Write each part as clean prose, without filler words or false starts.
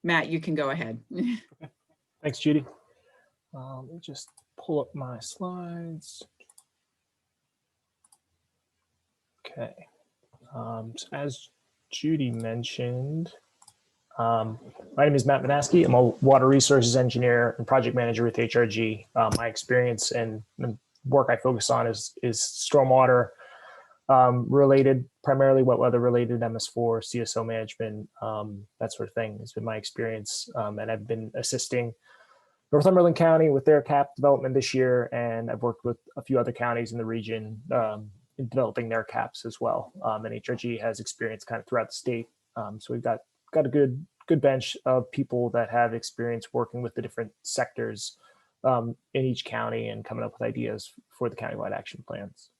Matt, you can go ahead. Thanks, Judy. Let me just pull up my slides. Okay. So as Judy mentioned, my name is Matt Manaski. I'm a water resources engineer and project manager with HRG. My experience and the work I focus on is stormwater related, primarily wet weather related, MS4, CSO management, that sort of thing has been my experience. And I've been assisting Northumberland County with their CAP development this year, and I've worked with a few other counties in the region in developing their CAPs as well. And HRG has experience kind of throughout the state. So we've got a good bench of people that have experience working with the different sectors in each county and coming up with ideas for the countywide action plans.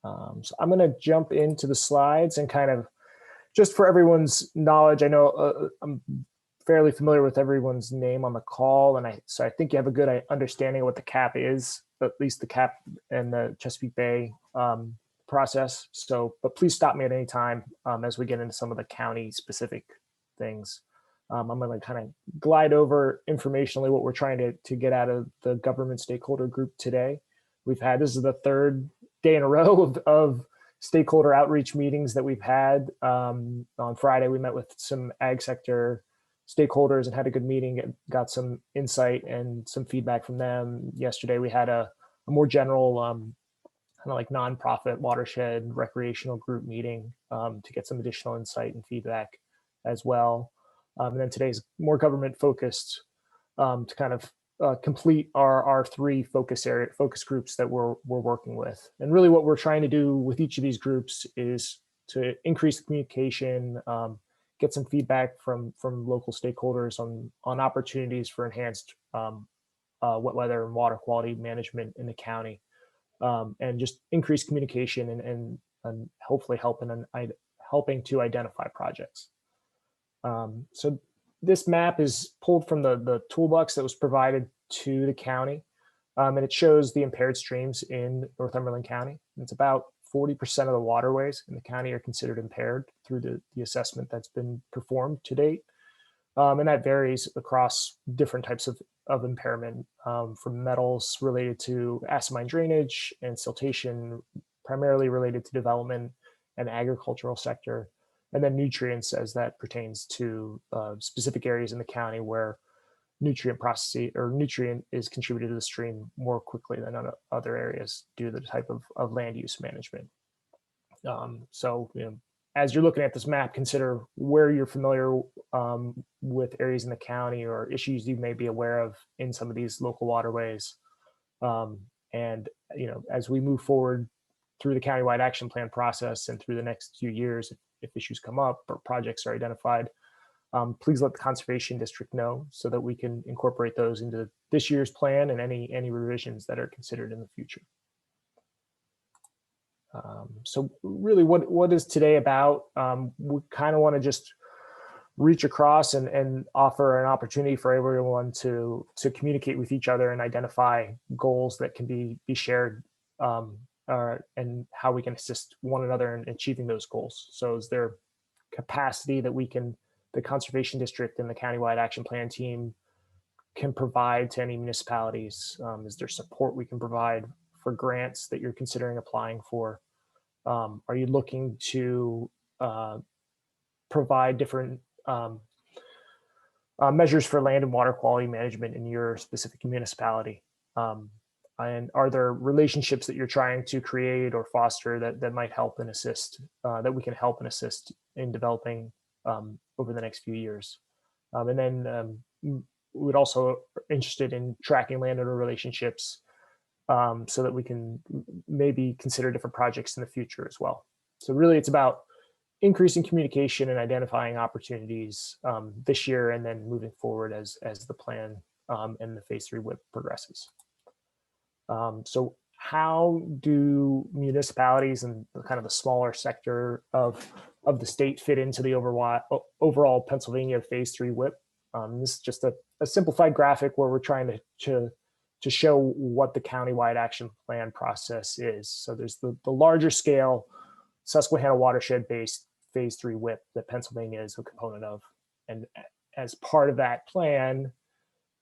So I'm going to jump into the slides and kind of just for everyone's knowledge, I know I'm fairly familiar with everyone's name on the call, and so I think you have a good understanding of what the CAP is, at least the CAP and the Chesapeake Bay process. So, but please stop me at any time as we get into some of the county specific things. I'm going to kind of glide over informationally what we're trying to get out of the government stakeholder group today. This is the third day in a row of stakeholder outreach meetings that we've had. On Friday, we met with some ag sector stakeholders and had a good meeting, got some insight and some feedback from them. Yesterday, we had a more general kind of like nonprofit watershed recreational group meeting to get some additional insight and feedback as well. And then today's more government focused to kind of complete our three focus groups that we're working with. And really what we're trying to do with each of these groups is to increase the communication, get some feedback from local stakeholders on opportunities for enhanced wet weather and water quality management in the county, and just increase communication and hopefully helping to identify projects. So this map is pulled from the toolbox that was provided to the county, and it shows the impaired streams in Northumberland County. It's about 40% of the waterways in the county are considered impaired through the assessment that's been performed to date. And that varies across different types of impairment, from metals related to acid mine drainage and siltation, primarily related to development and agricultural sector, and then nutrients as that pertains to specific areas in the county where nutrient processing or nutrient is contributed to the stream more quickly than other areas due to the type of land use management. So, as you're looking at this map, consider where you're familiar with areas in the county or issues you may be aware of in some of these local waterways. And, as we move forward through the countywide action plan process and through the next few years, if issues come up or projects are identified, please let the Conservation District know so that we can incorporate those into this year's plan and any revisions that are considered in the future. So really what is today about? We kind of want to just reach across and offer an opportunity for everyone to communicate with each other and identify goals that can be shared, and how we can assist one another in achieving those goals. So is there capacity that the Conservation District and the Countywide Action Plan team can provide to any municipalities? Is there support we can provide for grants that you're considering applying for? Are you looking to provide different measures for land and water quality management in your specific municipality? And are there relationships that you're trying to create or foster that might help and assist, that we can help and assist in developing over the next few years? And then we would also be interested in tracking landowner relationships so that we can maybe consider different projects in the future as well. So really it's about increasing communication and identifying opportunities this year and then moving forward as the plan and the phase 3 WIP progresses. So how do municipalities and kind of the smaller sector of the state fit into the overall Pennsylvania phase 3 WIP? This is just a simplified graphic where we're trying to show what the countywide action plan process is. So there's the larger scale Susquehanna watershed based phase 3 WIP that Pennsylvania is a component of. And as part of that plan,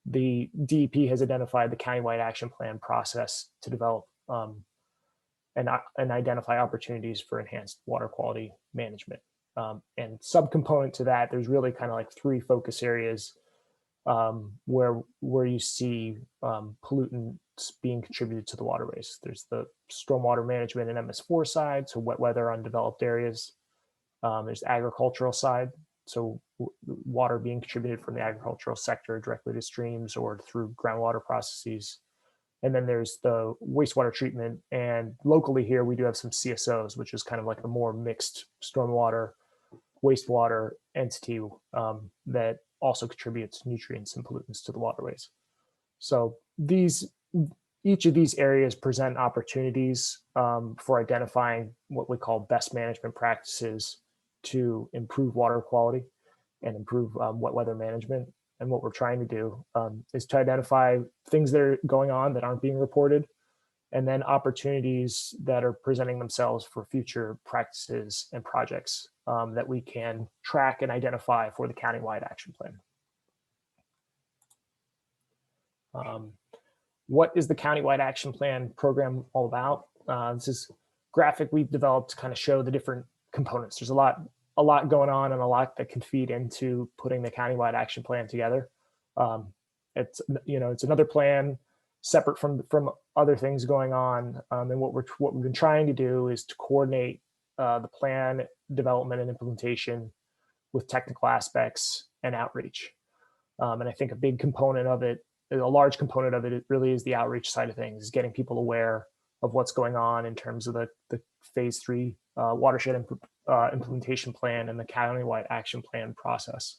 the DEP has identified the countywide action plan process to develop and identify opportunities for enhanced water quality management. And subcomponent to that, there's really kind of like three focus areas where you see pollutants being contributed to the waterways. There's the stormwater management and MS4 side, so wet weather undeveloped areas. There's the agricultural side, so water being contributed from the agricultural sector directly to streams or through groundwater processes. And then there's the wastewater treatment. And locally here, we do have some CSOs, which is kind of like a more mixed stormwater, wastewater entity that also contributes nutrients and pollutants to the waterways. So each of these areas present opportunities for identifying what we call best management practices to improve water quality and improve wet weather management. And what we're trying to do is to identify things that are going on that aren't being reported, and then opportunities that are presenting themselves for future practices and projects that we can track and identify for the countywide action plan. What is the countywide action plan program all about? This is graphic we've developed to kind of show the different components. There's a lot going on and a lot that can feed into putting the countywide action plan together. It's another plan separate from other things going on. And what we've been trying to do is to coordinate the plan development and implementation with technical aspects and outreach. And I think a big component of it, a large component of it really is the outreach side of things, is getting people aware of what's going on in terms of the phase 3 watershed implementation plan and the countywide action plan process.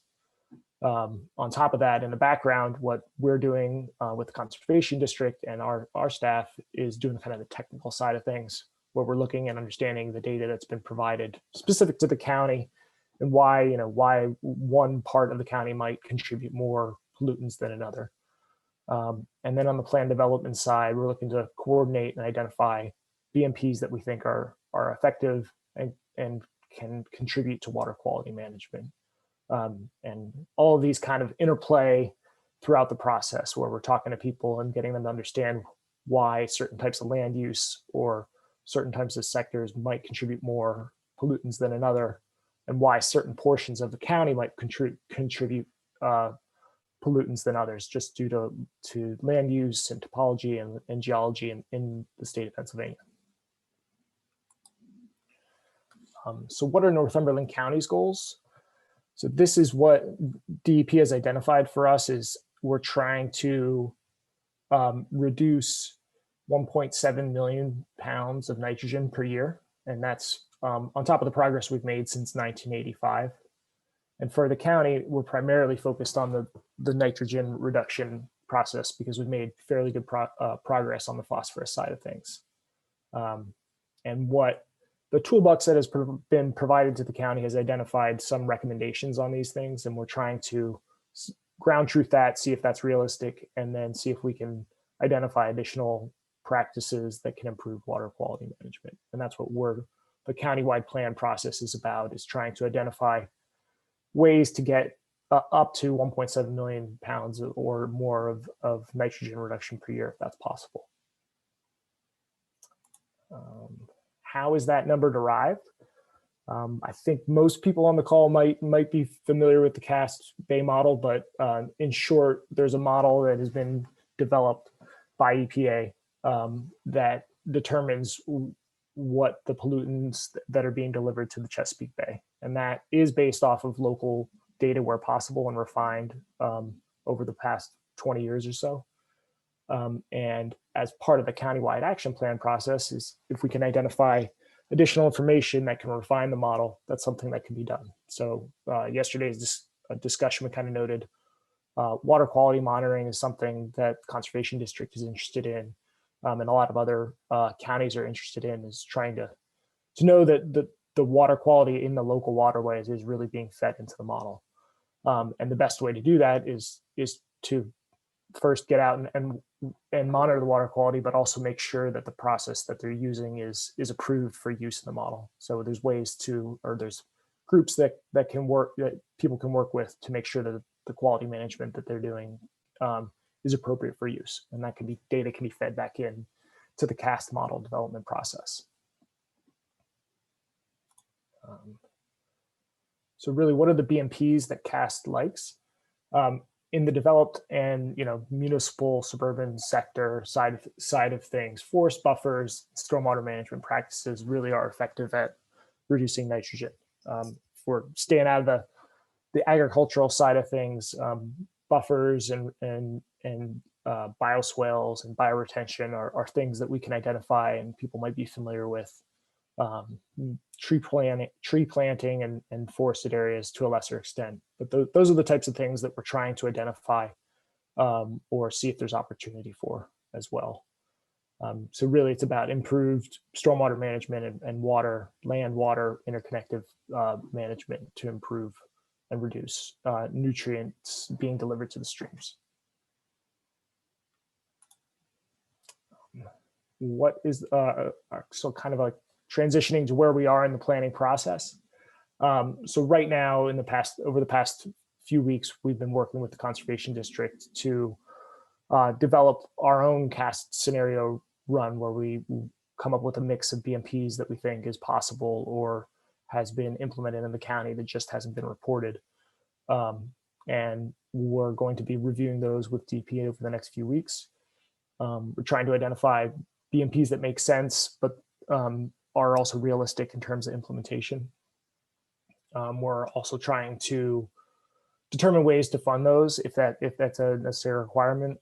On top of that, in the background, what we're doing with the conservation district and our staff is doing kind of the technical side of things, where we're looking and understanding the data that's been provided specific to the county and why one part of the county might contribute more pollutants than another. And then on the plan development side, we're looking to coordinate and identify BMPs that we think are effective and can contribute to water quality management. And all of these kind of interplay throughout the process, where we're talking to people and getting them to understand why certain types of land use or certain types of sectors might contribute more pollutants than another, and why certain portions of the county might contribute pollutants than others, just due to land use and topology and geology in the state of Pennsylvania. So what are Northumberland County's goals? So this is what DEP has identified for us, is we're trying to reduce 1.7 million pounds of nitrogen per year. And that's on top of the progress we've made since 1985. And for the county, we're primarily focused on the nitrogen reduction process because we've made fairly good progress on the phosphorus side of things. And what the toolbox that has been provided to the county has identified some recommendations on these things, and we're trying to ground truth that, see if that's realistic, and then see if we can identify additional practices that can improve water quality management. And that's what the countywide plan process is about, is trying to identify ways to get up to 1.7 million pounds or more of nitrogen reduction per year, if that's possible. How is that number derived? I think most people on the call might be familiar with the Cass Bay model, but in short, there's a model that has been developed by EPA that determines what the pollutants that are being delivered to the Chesapeake Bay. And that is based off of local data where possible and refined over the past 20 years or so. And as part of the countywide action plan process, is if we can identify additional information that can refine the model, that's something that can be done. So yesterday's discussion, we kind of noted water quality monitoring is something that the Conservation District is interested in, and a lot of other counties are interested in, is trying to know that the water quality in the local waterways is really being fed into the model. And the best way to do that is to first get out and monitor the water quality, but also make sure that the process that they're using is approved for use in the model. So there's ways there's groups that people can work with to make sure that the quality management that they're doing is appropriate for use. And that can be data can be fed back in to the CAST model development process. So really, what are the BMPs that CAST likes? In the developed and municipal suburban sector side of things, forest buffers, stormwater management practices really are effective at reducing nitrogen. For staying out of the agricultural side of things, buffers and bioswales and bioretention are things that we can identify and people might be familiar with. Tree planting and forested areas to a lesser extent. But those are the types of things that we're trying to identify or see if there's opportunity for as well. So really it's about improved stormwater management and land water interconnective management to improve and reduce nutrients being delivered to the streams. What is so kind of like transitioning to where we are in the planning process. So right now, over the past few weeks, we've been working with the Conservation District to develop our own CAST scenario run, where we come up with a mix of BMPs that we think is possible or has been implemented in the county that just hasn't been reported. And we're going to be reviewing those with DPA over the next few weeks. We're trying to identify BMPs that make sense, but are also realistic in terms of implementation. We're also trying to determine ways to fund those if that's a necessary requirement.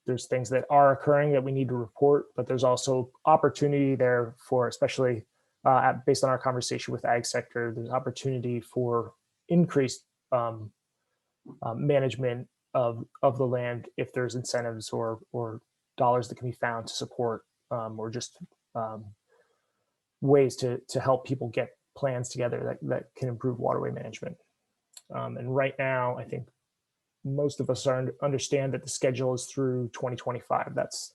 There's things that are occurring that we need to report, but there's also opportunity there for, especially based on our conversation with ag sector, there's opportunity for increased management of the land if there's incentives or dollars that can be found to support or just ways to help people get plans together that can improve waterway management. And right now, I think most of us understand that the schedule is through 2025. That's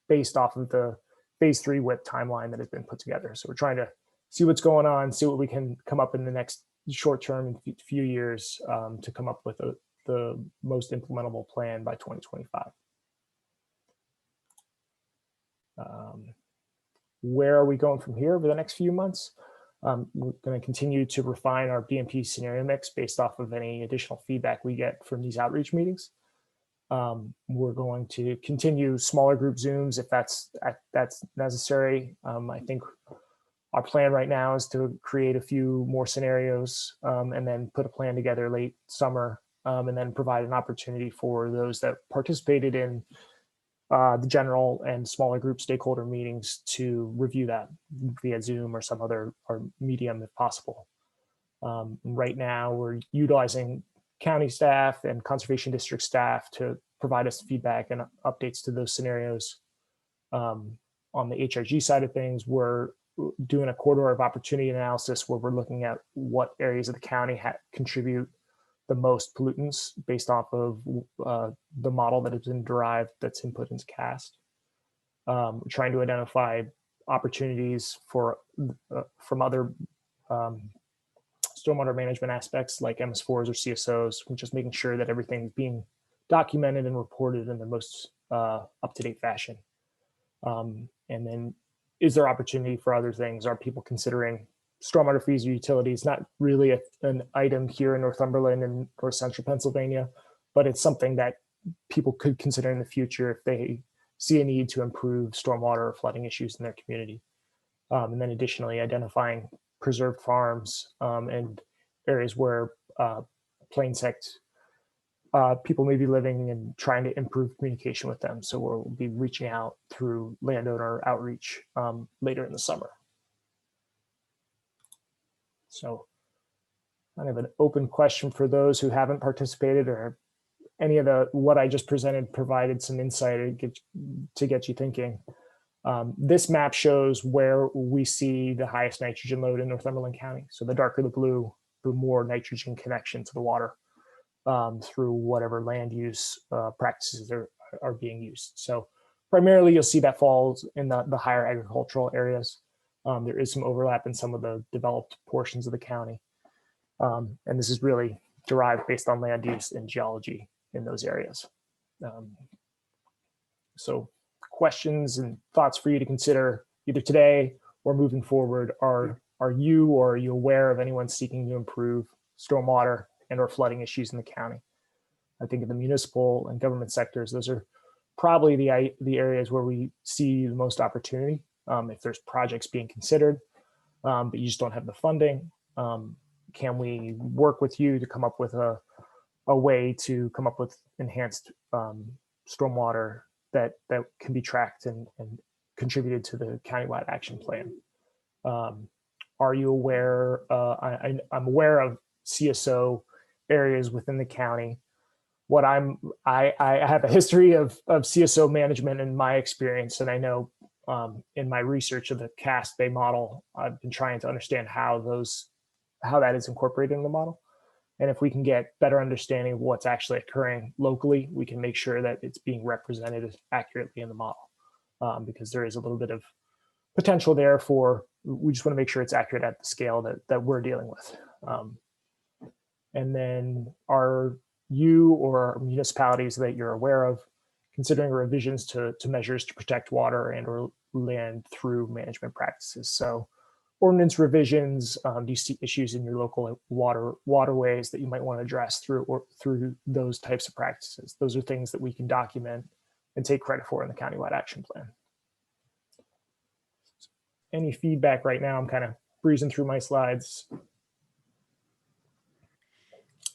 based off of the phase 3 WIP timeline that has been put together. So we're trying to see what's going on, see what we can come up in the next short term few years to come up with the most implementable plan by 2025. Where are we going from here over the next few months? We're going to continue to refine our BMP scenario mix based off of any additional feedback we get from these outreach meetings. We're going to continue smaller group Zooms if that's necessary. I think our plan right now is to create a few more scenarios and then put a plan together late summer and then provide an opportunity for those that participated in the general and smaller group stakeholder meetings to review that via Zoom or some other medium if possible. Right now, we're utilizing county staff and conservation district staff to provide us feedback and updates to those scenarios. On the HRG side of things, we're doing a corridor of opportunity analysis where we're looking at what areas of the county contribute the most pollutants based off of the model that has been derived that's input into CAST. We're trying to identify opportunities from other stormwater management aspects like MS4s or CSOs, just making sure that everything's being documented and reported in the most up-to-date fashion. And then is there opportunity for other things? Are people considering stormwater fees or utilities? Not really an item here in Northumberland and or central Pennsylvania, but it's something that people could consider in the future if they see a need to improve stormwater or flooding issues in their community. And then additionally, identifying preserved farms and areas where plain sect people may be living and trying to improve communication with them. So we'll be reaching out through landowner outreach later in the summer. So kind of an open question for those who haven't participated, or any of what I just presented provided some insight to get you thinking. This map shows where we see the highest nitrogen load in Northumberland County. So the darker the blue, the more nitrogen connection to the water through whatever land use practices are being used. So primarily you'll see that falls in the higher agricultural areas. There is some overlap in some of the developed portions of the county. And this is really derived based on land use and geology in those areas. So questions and thoughts for you to consider either today or moving forward are you or are you aware of anyone seeking to improve stormwater and or flooding issues in the county? I think in the municipal and government sectors, those are probably the areas where we see the most opportunity. If there's projects being considered, but you just don't have the funding, can we work with you to come up with a way to come up with enhanced stormwater that can be tracked and contributed to the countywide action plan? Are you aware? I'm aware of CSO areas within the county. I have a history of CSO management in my experience, and I know in my research of the Cast Bay model, I've been trying to understand how that is incorporated in the model. And if we can get better understanding of what's actually occurring locally, we can make sure that it's being represented accurately in the model, because there is a little bit of potential there we just want to make sure it's accurate at the scale that we're dealing with. And then are you or municipalities that you're aware of considering revisions to measures to protect water and or land through management practices? So ordinance revisions, do you see issues in your local waterways that you might want to address through those types of practices? Those are things that we can document and take credit for in the countywide action plan. Any feedback right now? I'm kind of breezing through my slides.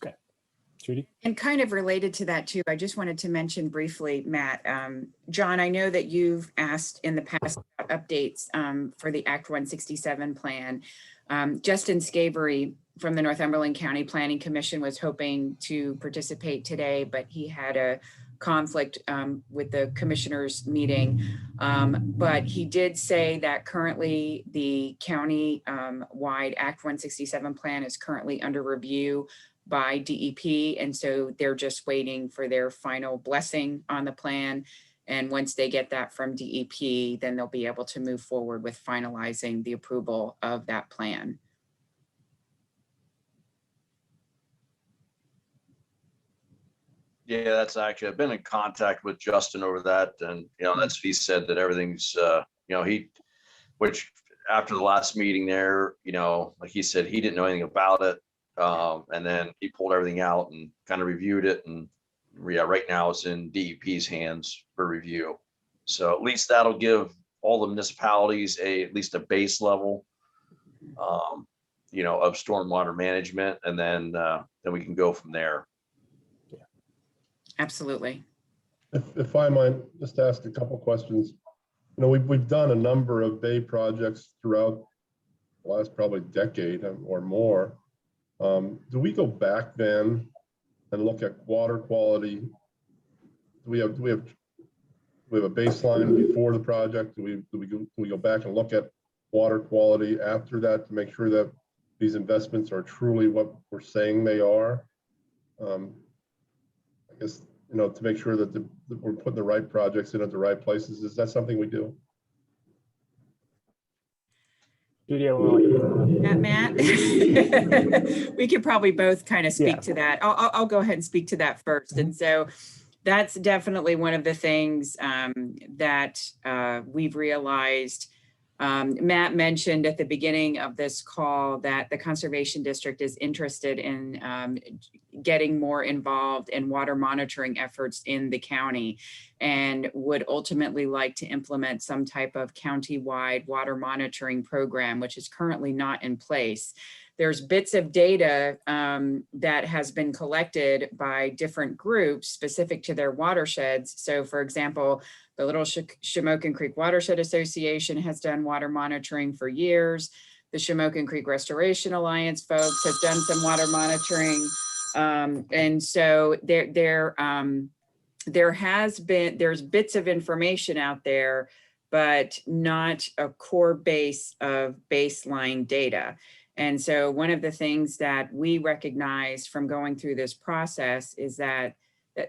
Okay, Judy? And kind of related to that too, I just wanted to mention briefly, Matt, John, I know that you've asked in the past about updates for the Act 167 plan. Justin Scavery from the Northumberland County Planning Commission was hoping to participate today, but he had a conflict with the commissioners meeting. But he did say that currently the county wide Act 167 plan is currently under review by DEP. And so they're just waiting for their final blessing on the plan. And once they get that from DEP, then they'll be able to move forward with finalizing the approval of that plan. Yeah, that's actually, I've been in contact with Justin over that, and that's, he said that everything's which after the last meeting there, like he said, he didn't know anything about it, and then he pulled everything out and kind of reviewed it, and yeah, right now it's in DEP's hands for review. So at least that'll give all the municipalities at least a base level, of stormwater management, and then we can go from there. Absolutely. If I might just ask a couple questions. We've done a number of bay projects throughout the last probably decade or more. Do we go back then and look at water quality? Do we have a baseline before the project? Do we go back and look at water quality after that to make sure that these investments are truly what we're saying they are? I guess, to make sure that we're putting the right projects in at the right places. Is that something we do? Matt, we could probably both kind of speak to that. I'll go ahead and speak to that first. And so that's definitely one of the things that we've realized. Matt mentioned at the beginning of this call that the Conservation District is interested in getting more involved in water monitoring efforts in the county and would ultimately like to implement some type of county-wide water monitoring program, which is currently not in place. There's bits of data that has been collected by different groups specific to their watersheds. So for example, the Little Shamokin Creek Watershed Association has done water monitoring for years. The Shamokin Creek Restoration Alliance folks have done some water monitoring. And so there's bits of information out there, but not a core base of baseline data. And so one of the things that we recognize from going through this process is that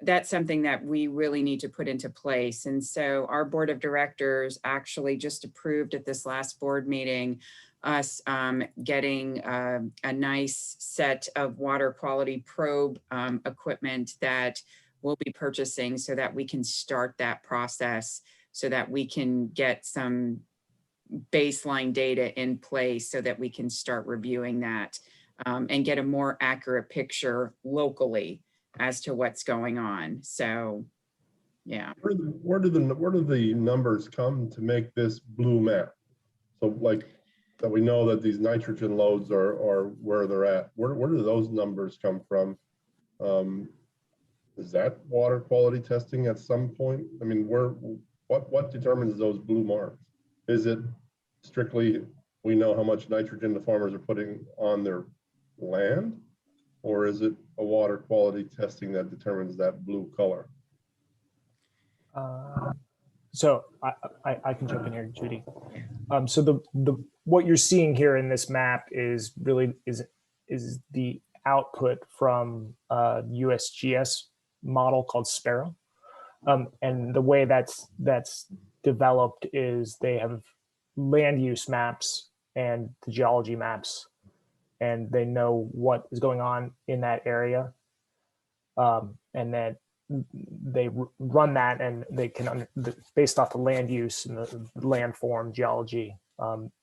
that's something that we really need to put into place. And so our board of directors actually just approved at this last board meeting us getting a nice set of water quality probe equipment that we'll be purchasing so that we can start that process, so that we can get some baseline data in place so that we can start reviewing that and get a more accurate picture locally as to what's going on. So, yeah. Where do the numbers come to make this blue map? So like that we know that these nitrogen loads are where they're at. Where do those numbers come from? Is that water quality testing at some point? I mean, what determines those blue marks? Is it strictly we know how much nitrogen the farmers are putting on their land, or is it a water quality testing that determines that blue color? So I can jump in here, Judy. So the what you're seeing here in this map is really is the output from a USGS model called Sparrow, and the way that's developed is they have land use maps and the geology maps, and they know what is going on in that area, and then they run that, and they can based off the land use and the landform geology.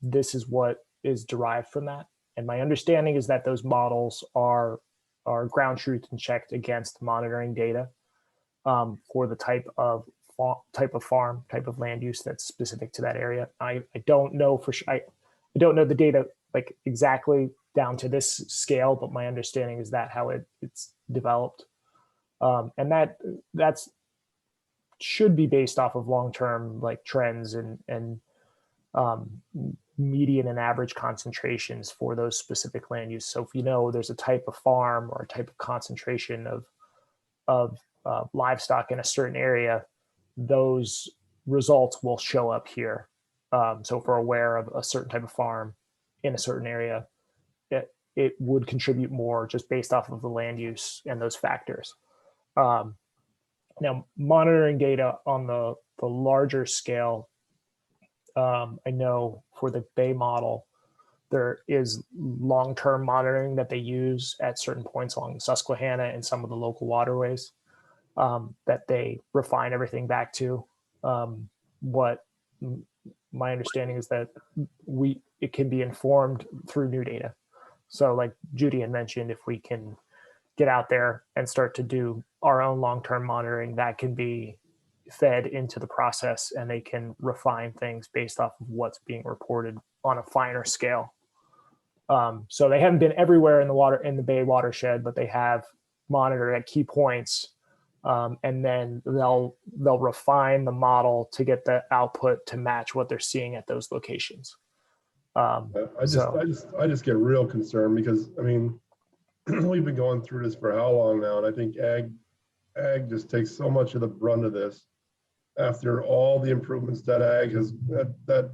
This is what is derived from that, and my understanding is that those models are ground truth and checked against monitoring data for the type of farm, type of land use that's specific to that area. I don't know for sure. I don't know the data like exactly down to this scale, but my understanding is that how it's developed. And that's should be based off of long-term like trends and median and average concentrations for those specific land use. So if you know there's a type of farm or a type of concentration of livestock in a certain area, those results will show up here. So if we're aware of a certain type of farm in a certain area, it would contribute more just based off of the land use and those factors. Now, monitoring data on the larger scale, I know for the Bay model, there is long-term monitoring that they use at certain points along the Susquehanna and some of the local waterways that they refine everything back to. What my understanding is that it can be informed through new data. So like Judy had mentioned, if we can get out there and start to do our own long-term monitoring, that can be fed into the process, and they can refine things based off of what's being reported on a finer scale. So they haven't been everywhere in the Bay watershed, but they have monitored at key points, and then they'll refine the model to get the output to match what they're seeing at those locations. I just get real concerned because I mean, we've been going through this for how long now, and I think ag just takes so much of the brunt of this. After all the improvements that that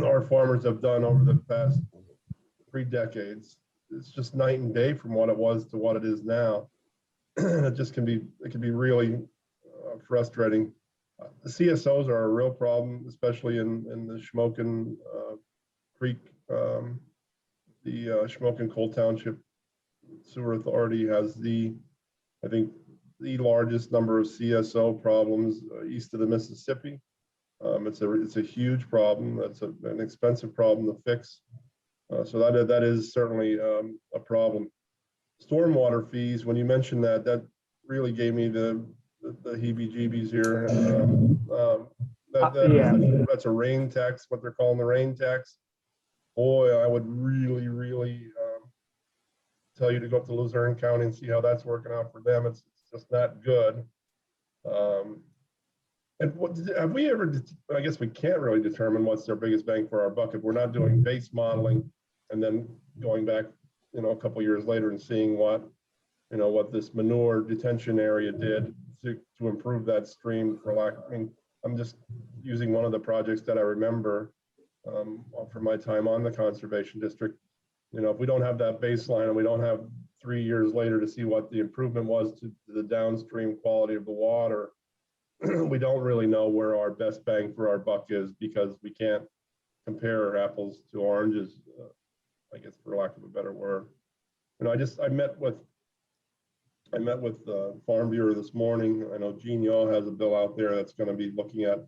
our farmers have done over the past 3 decades, it's just night and day from what it was to what it is now. It can be really frustrating. The CSOs are a real problem, especially in the Shamokin Creek. The Shamokin Coal Township Sewer Authority has I think the largest number of CSO problems east of the Mississippi. It's a huge problem. That's an expensive problem to fix. So that is certainly a problem. Stormwater fees. When you mentioned that really gave me the heebie-jeebies here. That's a rain tax. What they're calling the rain tax. Boy, I would really tell you to go up to Luzerne County and see how that's working out for them. It's just not good. And what have we ever? I guess we can't really determine what's their biggest bang for our buck if we're not doing base modeling and then going back, a couple years later and seeing what this manure detention area did to improve that stream. I'm just using one of the projects that I remember from my time on the conservation district. If we don't have that baseline and we don't have 3 years later to see what the improvement was to the downstream quality of the water, we don't really know where our best bang for our buck is, because we can't compare apples to oranges I guess for lack of a better word. I met with Farm Bureau this morning. I know Gene Yaw has a bill out there that's going to be looking at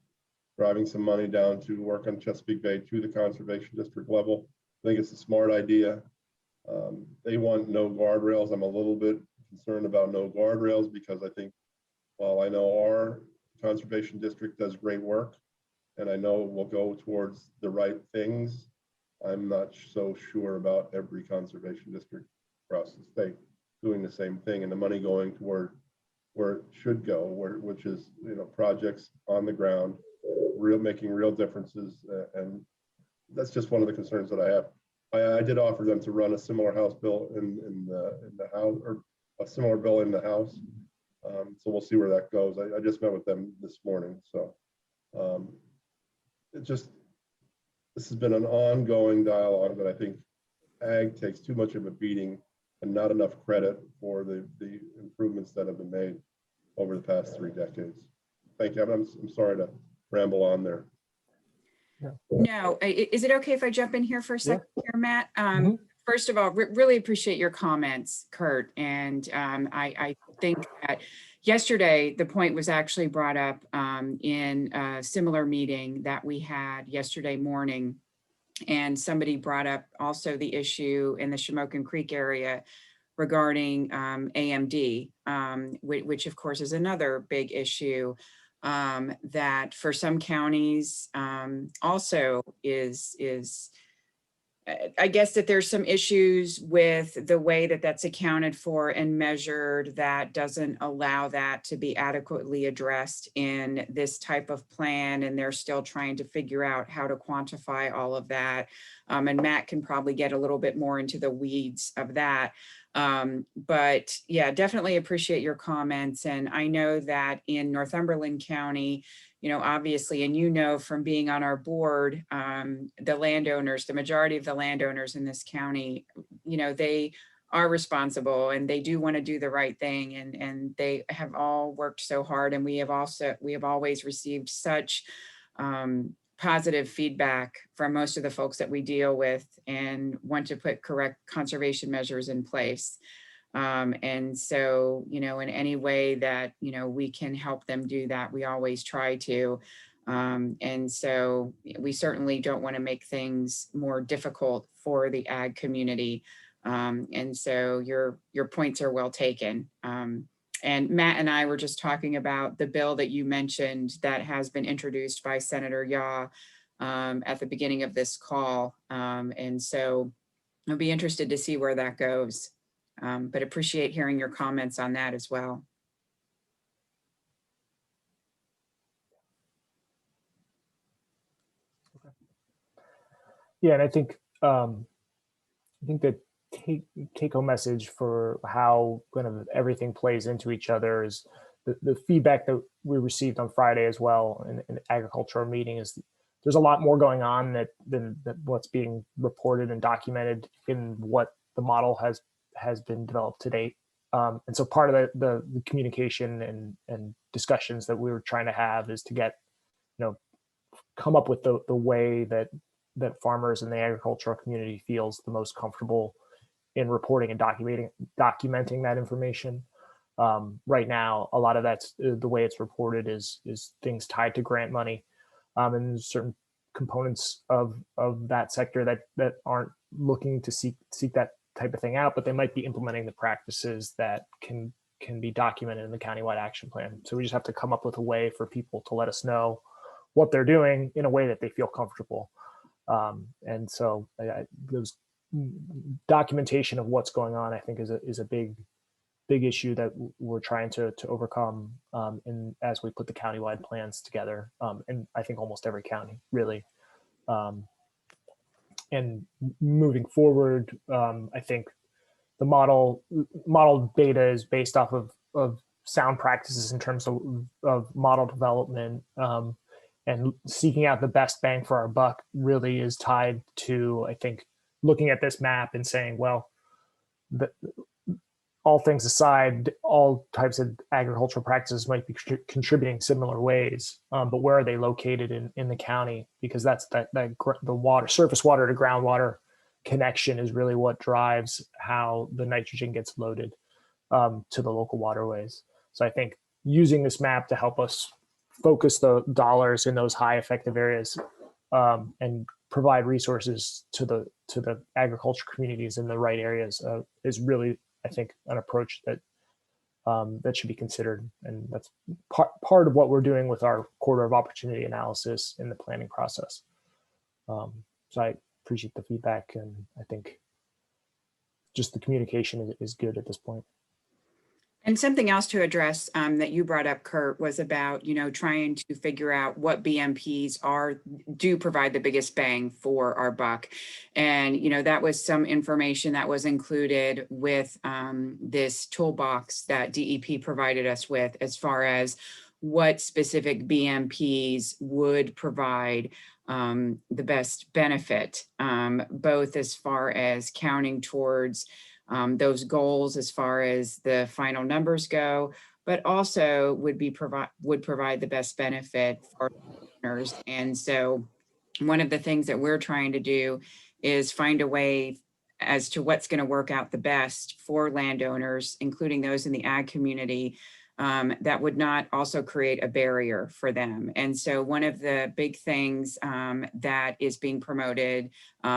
driving some money down to work on Chesapeake Bay to the conservation district level. I think it's a smart idea. They want no guardrails. I'm a little bit concerned about no guardrails because I think, while I know our conservation district does great work, and I know it will go towards the right things, I'm not so sure about every conservation district across the state doing the same thing, and the money going toward where it should go, which is, projects on the ground, making real differences. And that's just one of the concerns that I have. I did offer them to run a similar House bill in the House, or a similar bill in the House. So we'll see where that goes. I just met with them this morning. So this has been an ongoing dialogue that I think ag takes too much of a beating and not enough credit for the improvements that have been made over the past 3 decades. Thank you. I'm sorry to ramble on there. No, is it okay if I jump in here for a second here, Matt? First of all, really appreciate your comments, Kurt. And I think that yesterday, the point was actually brought up in a similar meeting that we had yesterday morning. And somebody brought up also the issue in the Shamokin Creek area regarding AMD, which of course is another big issue that for some counties also is I guess that there's some issues with the way that that's accounted for and measured that doesn't allow that to be adequately addressed in this type of plan. And they're still trying to figure out how to quantify all of that. And Matt can probably get a little bit more into the weeds of that. But yeah, definitely appreciate your comments. And I know that in Northumberland County, obviously, and from being on our board, the landowners, the majority of the landowners in this county, they are responsible and they do want to do the right thing. And they have all worked so hard. And we have always received such positive feedback from most of the folks that we deal with and want to put correct conservation measures in place. And so, in any way that, we can help them do that, we always try to. And so we certainly don't want to make things more difficult for the ag community. And so your points are well taken. And Matt and I were just talking about the bill that you mentioned that has been introduced by Senator Yaw at the beginning of this call. And so I'll be interested to see where that goes. But appreciate hearing your comments on that as well. Okay. Yeah, and I think the take-home message for how kind of everything plays into each other is the feedback that we received on Friday as well in the agricultural meeting is there's a lot more going on than what's being reported and documented in what the model has been developed to date. And so part of the communication and discussions that we were trying to have is to get, come up with the way that farmers and the agricultural community feels the most comfortable in reporting and documenting that information. Right now, a lot of that's the way it's reported is things tied to grant money, and certain components of that sector that aren't looking to seek that type of thing out, but they might be implementing the practices that can be documented in the countywide action plan. So we just have to come up with a way for people to let us know what they're doing in a way that they feel comfortable. And so those documentation of what's going on, I think, is a big issue that we're trying to overcome as we put the countywide plans together. And I think almost every county really. And moving forward, I think the model data is based off of sound practices in terms of model development, and seeking out the best bang for our buck really is tied to, I think, looking at this map and saying, well, all things aside, all types of agricultural practices might be contributing similar ways, but where are they located in the county? Because that's the water, surface water to groundwater connection is really what drives how the nitrogen gets loaded to the local waterways. So I think using this map to help us focus the dollars in those high effective areas and provide resources to the agriculture communities in the right areas is really, I think, an approach that that should be considered. And that's part of what we're doing with our corridor of opportunity analysis in the planning process. So I appreciate the feedback, and I think just the communication is good at this point. And something else to address that you brought up, Kurt, was about, trying to figure out what BMPs do provide the biggest bang for our buck. And, that was some information that was included with this toolbox that DEP provided us with, as far as what specific BMPs would provide the best benefit, both as far as counting towards those goals as far as the final numbers go, but also would provide the best benefit for owners. And so one of the things that we're trying to do is find a way as to what's going to work out the best for landowners, including those in the ag community, that would not also create a barrier for them. And so one of the big things that is being promoted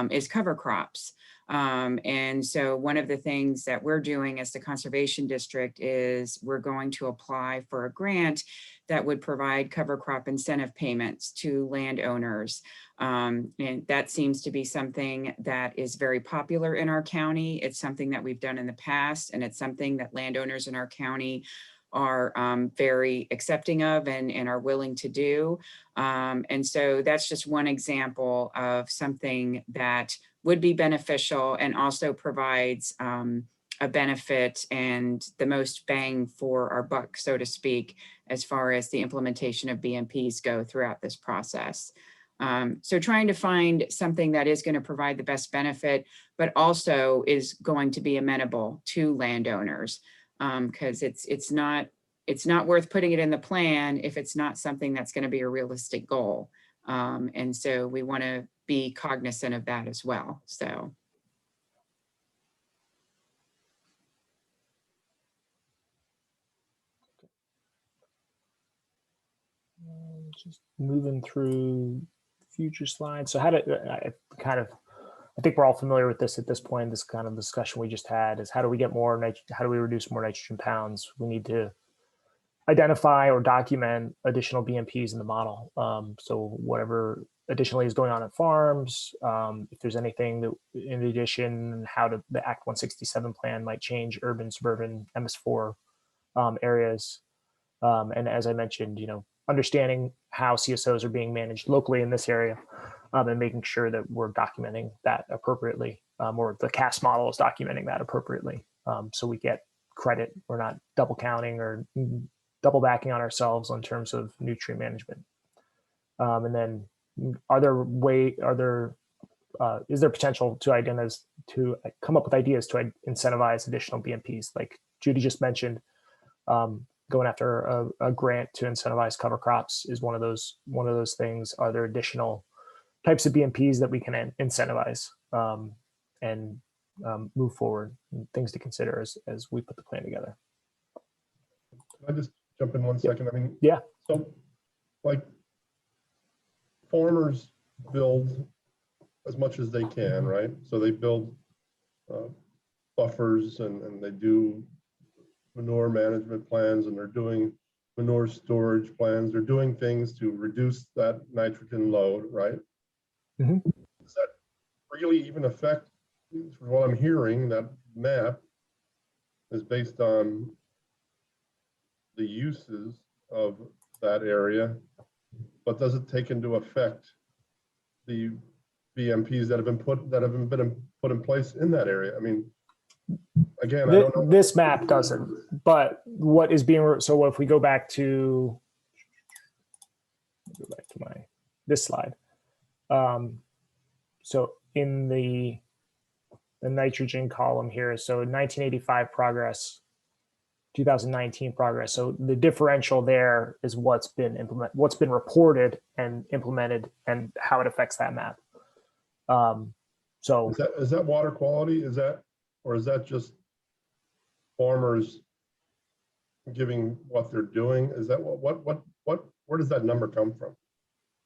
is cover crops. And so one of the things that we're doing as the Conservation District is we're going to apply for a grant that would provide cover crop incentive payments to landowners. And that seems to be something that is very popular in our county. It's something that we've done in the past, and it's something that landowners in our county are very accepting of and are willing to do. And so that's just one example of something that would be beneficial and also provides a benefit and the most bang for our buck, so to speak, as far as the implementation of BMPs go throughout this process. So trying to find something that is going to provide the best benefit, but also is going to be amenable to landowners, because it's not worth putting it in the plan if it's not something that's going to be a realistic goal. And so we want to be cognizant of that as well. So. Just moving through future slides. So I think we're all familiar with this at this point. This kind of discussion we just had is how do we get how do we reduce more nitrogen pounds? We need to identify or document additional BMPs in the model. So whatever additionally is going on at farms, if there's anything that in addition, how the Act 167 plan might change urban, suburban, MS4 areas. And as I mentioned, understanding how CSOs are being managed locally in this area, and making sure that we're documenting that appropriately, or the CAS model is documenting that appropriately, so we get credit. We're not double counting or double backing on ourselves in terms of nutrient management. And then is there potential to come up with ideas to incentivize additional BMPs, like Judy just mentioned? Going after a grant to incentivize cover crops is one of those things. Are there additional types of BMPs that we can incentivize and move forward? Things to consider as we put the plan together. Can I just jump in 1 second? I mean, yeah. So, like, farmers build as much as they can, right? So they build buffers and they do manure management plans, and they're doing manure storage plans. They're doing things to reduce that nitrogen load, right? Mm-hmm. Does that really even affect, from what I'm hearing, that map is based on the uses of that area, but does it take into effect the BMPs that have been put in place in that area? I mean, again, I don't know. This map doesn't, but what is being, so what if we go back to this slide. So in the nitrogen column here, so 1985 progress, 2019 progress. So the differential there is what's been reported and implemented and how it affects that map. So Is that water quality? Or is that just farmers giving what they're doing? Is that where does that number come from?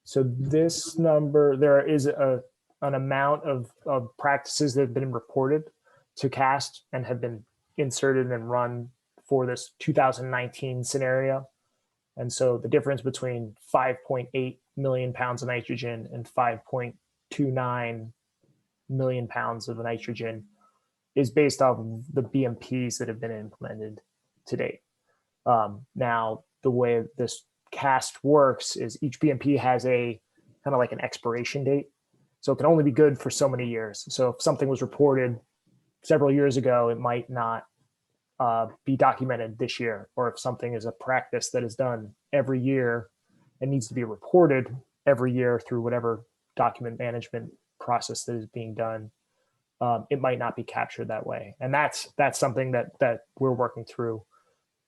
So this number, there is an amount of practices that have been reported to CAST and have been inserted and run for this 2019 scenario. And so the difference between 5.8 million pounds of nitrogen and 5.29 million pounds of nitrogen is based off of the BMPs that have been implemented to date. Now, the way this CAST works is each BMP has a kind of like an expiration date. So it can only be good for so many years. So if something was reported several years ago, it might not be documented this year. Or if something is a practice that is done every year and needs to be reported every year through whatever document management process that is being done, it might not be captured that way. And that's something that we're working through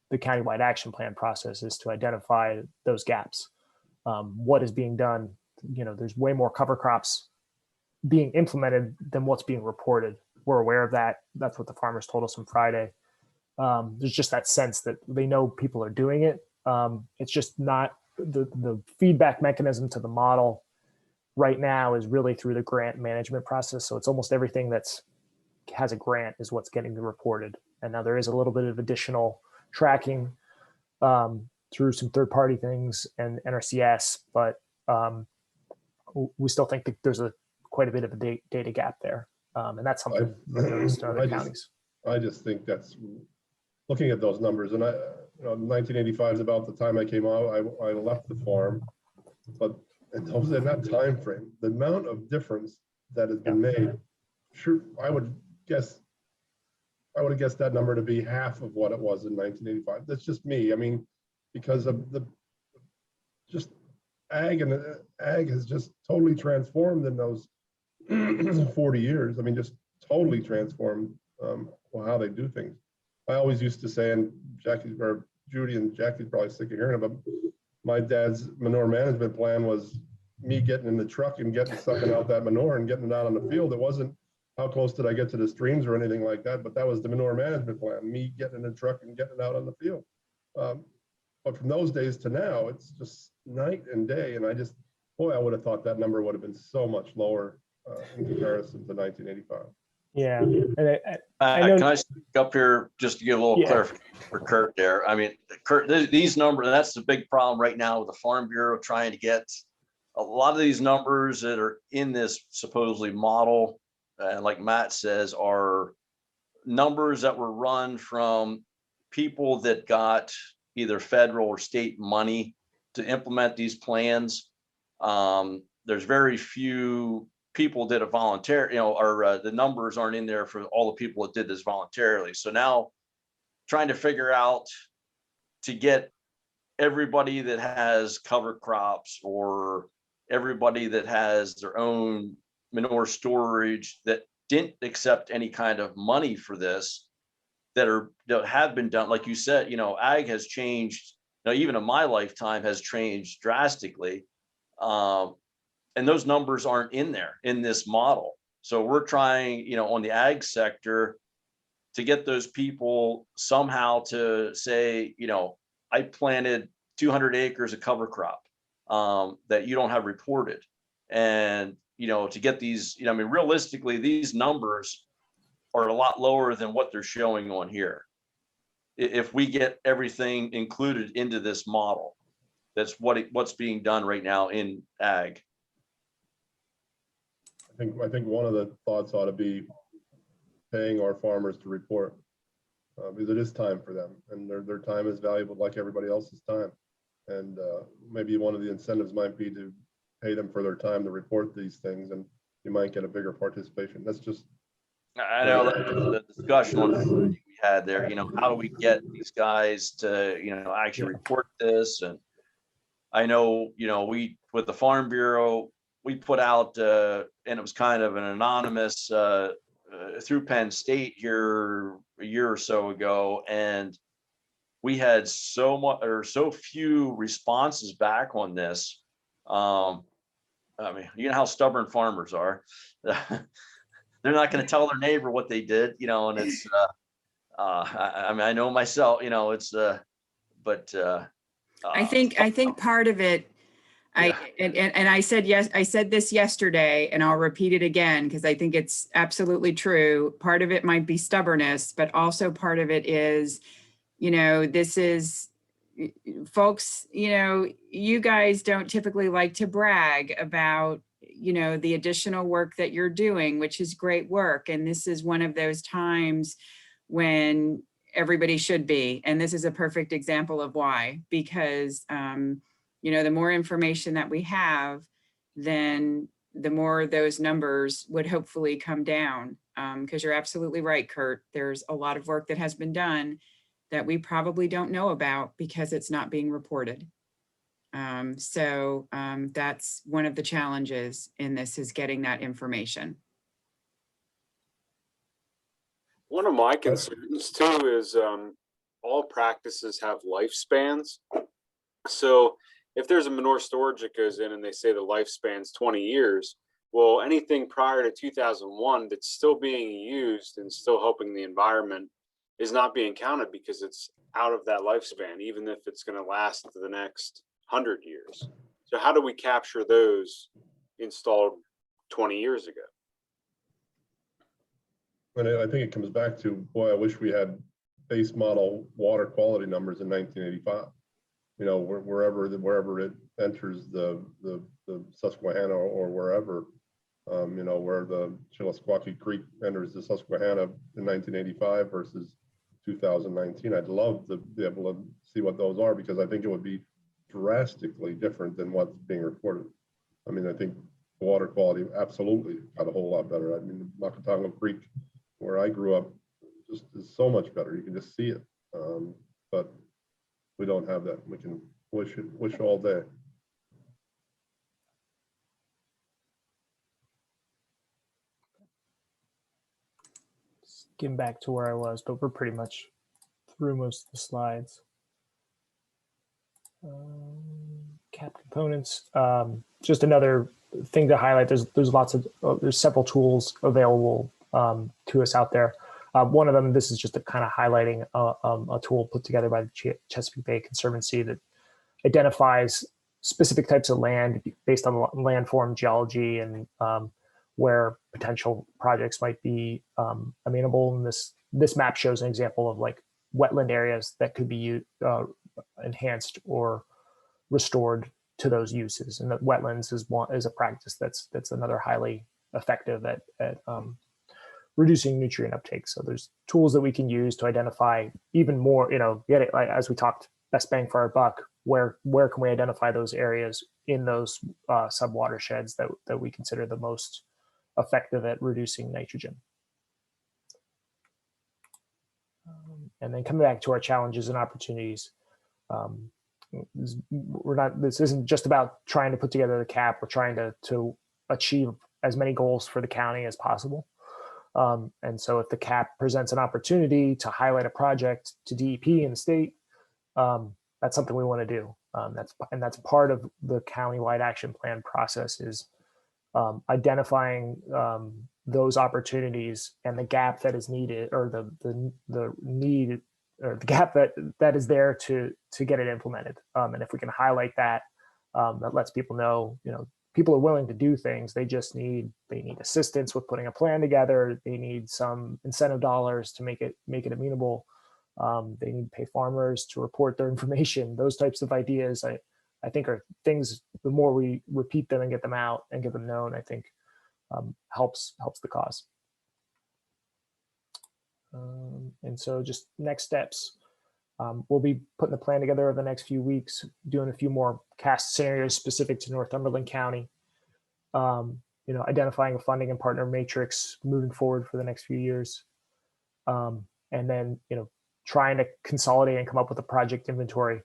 the countywide action plan process, is to identify those gaps. What is being done? There's way more cover crops being implemented than what's being reported. We're aware of that. That's what the farmers told us on Friday. There's just that sense that they know people are doing it. It's just not the feedback mechanism to the model right now is really through the grant management process. So it's almost everything that's has a grant is what's getting reported. And now there is a little bit of additional tracking through some third-party things and NRCS, but we still think that there's quite a bit of a data gap there, and that's something we've noticed in other counties. I just think that's looking at those numbers, and 1985 is about the time I came out. I left the farm, but in that time frame, the amount of difference that has been made, sure, I would have guessed that number to be half of what it was in 1985. That's just me. I mean, because of just ag has just totally transformed in those 40 years. I mean, just totally transformed how they do things. I always used to say, and Judy and Jackie's probably sick of hearing it, but my dad's manure management plan was me getting in the truck and sucking out that manure and getting it out on the field. It wasn't how close did I get to the streams or anything like that, but that was the manure management plan, me getting in the truck and getting it out on the field. But from those days to now, it's just night and day. And I would have thought that number would have been so much lower in comparison to 1985. Yeah. And I know, can I speak up here just to give a little clarification for Kurt there? I mean, Kurt, these numbers, that's the big problem right now with the Farm Bureau trying to get a lot of these numbers that are in this supposedly model, like Matt says, are numbers that were run from people that got either federal or state money to implement these plans. There's very few people did it voluntarily, or the numbers aren't in there for all the people that did this voluntarily. So now trying to figure out to get everybody that has cover crops or everybody that has their own manure storage that didn't accept any kind of money for this, that have been done. Like you said, ag has changed, even in my lifetime has changed drastically. And those numbers aren't in there in this model. So we're trying, on the ag sector to get those people somehow to say, I planted 200 acres of cover crop that you don't have reported. And, to get these, realistically, these numbers are a lot lower than what they're showing on here. If we get everything included into this model, that's what's being done right now in ag. I think one of the thoughts ought to be paying our farmers to report, because it is time for them, and their time is valuable like everybody else's time. And maybe one of the incentives might be to pay them for their time to report these things, and you might get a bigger participation. That's just. I know that was the discussion we had there. How do we get these guys to actually report this? And I know we with the Farm Bureau, we put out and it was kind of an anonymous through Penn State here a year or so ago, and we had so few responses back on this. I mean, how stubborn farmers are. they're not going to tell their neighbor what they did, you know, and it's, I mean, I know myself, you know, it's, but, I think part of it, Yeah. and I said, yes, I said this yesterday, and I'll repeat it again, because I think it's absolutely true. Part of it might be stubbornness, but also part of it is, you know, this is, folks, you know, you guys don't typically like to brag about, you know, the additional work that you're doing, which is great work. And this is one of those times when everybody should be. And this is a perfect example of why, because, you know, the more information that we have, then the more those numbers would hopefully come down. Because you're absolutely right, Kurt. There's a lot of work that has been done that we probably don't know about because it's not being reported. So that's one of the challenges in this, is getting that information. One of my concerns too is all practices have lifespans. So if there's a manure storage that goes in and they say the lifespan's 20 years, well, anything prior to 2001 that's still being used and still helping the environment is not being counted because it's out of that lifespan, even if it's going to last to the next 100 years. So how do we capture those installed 20 years ago? And I think it comes back to, boy, I wish we had base model water quality numbers in 1985. You know, wherever it enters the Susquehanna or wherever, you know, where the Chillisquaque Creek enters the Susquehanna in 1985 versus 2019. I'd love to be able to see what those are, because I think it would be drastically different than what's being reported. I mean, I think the water quality absolutely got a whole lot better. I mean, Nakatango Creek, where I grew up, just is so much better. You can just see it, but we don't have that. We can wish all day. Getting back to where I was, but we're pretty much through most of the slides. Cap components. Just another thing to highlight. There's lots of there's several tools available to us out there. One of them, this is just a kind of highlighting a tool put together by the Chesapeake Bay Conservancy that identifies specific types of land based on landform geology and where potential projects might be amenable. And this map shows an example of like wetland areas that could be enhanced or restored to those uses. And that wetlands is a practice that's another highly effective at reducing nutrient uptake. So there's tools that we can use to identify even more, you know, as we talked, best bang for our buck, where can we identify those areas in those sub watersheds that we consider the most effective at reducing nitrogen. And then coming back to our challenges and opportunities, this isn't just about trying to put together the cap. We're trying to achieve as many goals for the county as possible. And so if the cap presents an opportunity to highlight a project to DEP and the state, that's something we want to do. That's part of the countywide action plan process, is identifying those opportunities and the gap that is needed, or the need, or the gap that is there to get it implemented. And if we can highlight that, that lets people know, you know, people are willing to do things. They need assistance with putting a plan together. They need some incentive dollars to make it amenable. They need to pay farmers to report their information. Those types of ideas, I think, are things, the more we repeat them and get them out and get them known, I think helps the cause. And so just next steps, we'll be putting the plan together over the next few weeks, doing a few more cast scenarios specific to Northumberland County, you know, identifying a funding and partner matrix moving forward for the next few years. And then, you know, trying to consolidate and come up with a project inventory.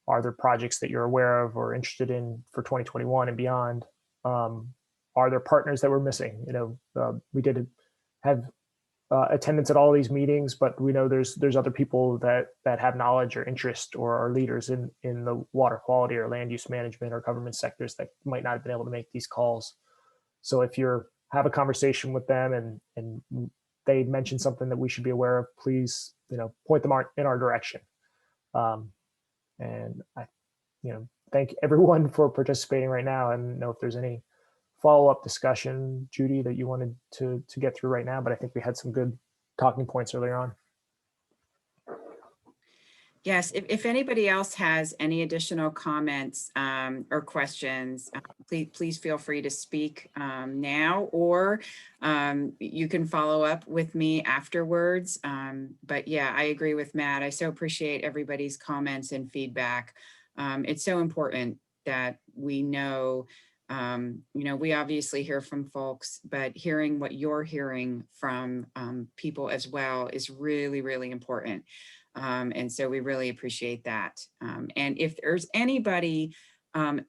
Are there projects that you're aware of or interested in for 2021 and beyond? Are there partners that we're missing? You know, we did have attendance at all these meetings, but we know there's other people that have knowledge or interest or are leaders in the water quality or land use management or government sectors that might not have been able to make these calls. So if you're have a conversation with them and they mention something that we should be aware of, please, point them in our direction. And I, thank everyone for participating right now. I don't know if there's any follow-up discussion, Judy, that you wanted to get through right now, but I think we had some good talking points earlier on. Yes, if anybody else has any additional comments or questions, please feel free to speak now, or you can follow up with me afterwards. But yeah, I agree with Matt. I so appreciate everybody's comments and feedback. It's so important that we know, we obviously hear from folks, but hearing what you're hearing from people as well is really, really important. And so we really appreciate that. And if there's anybody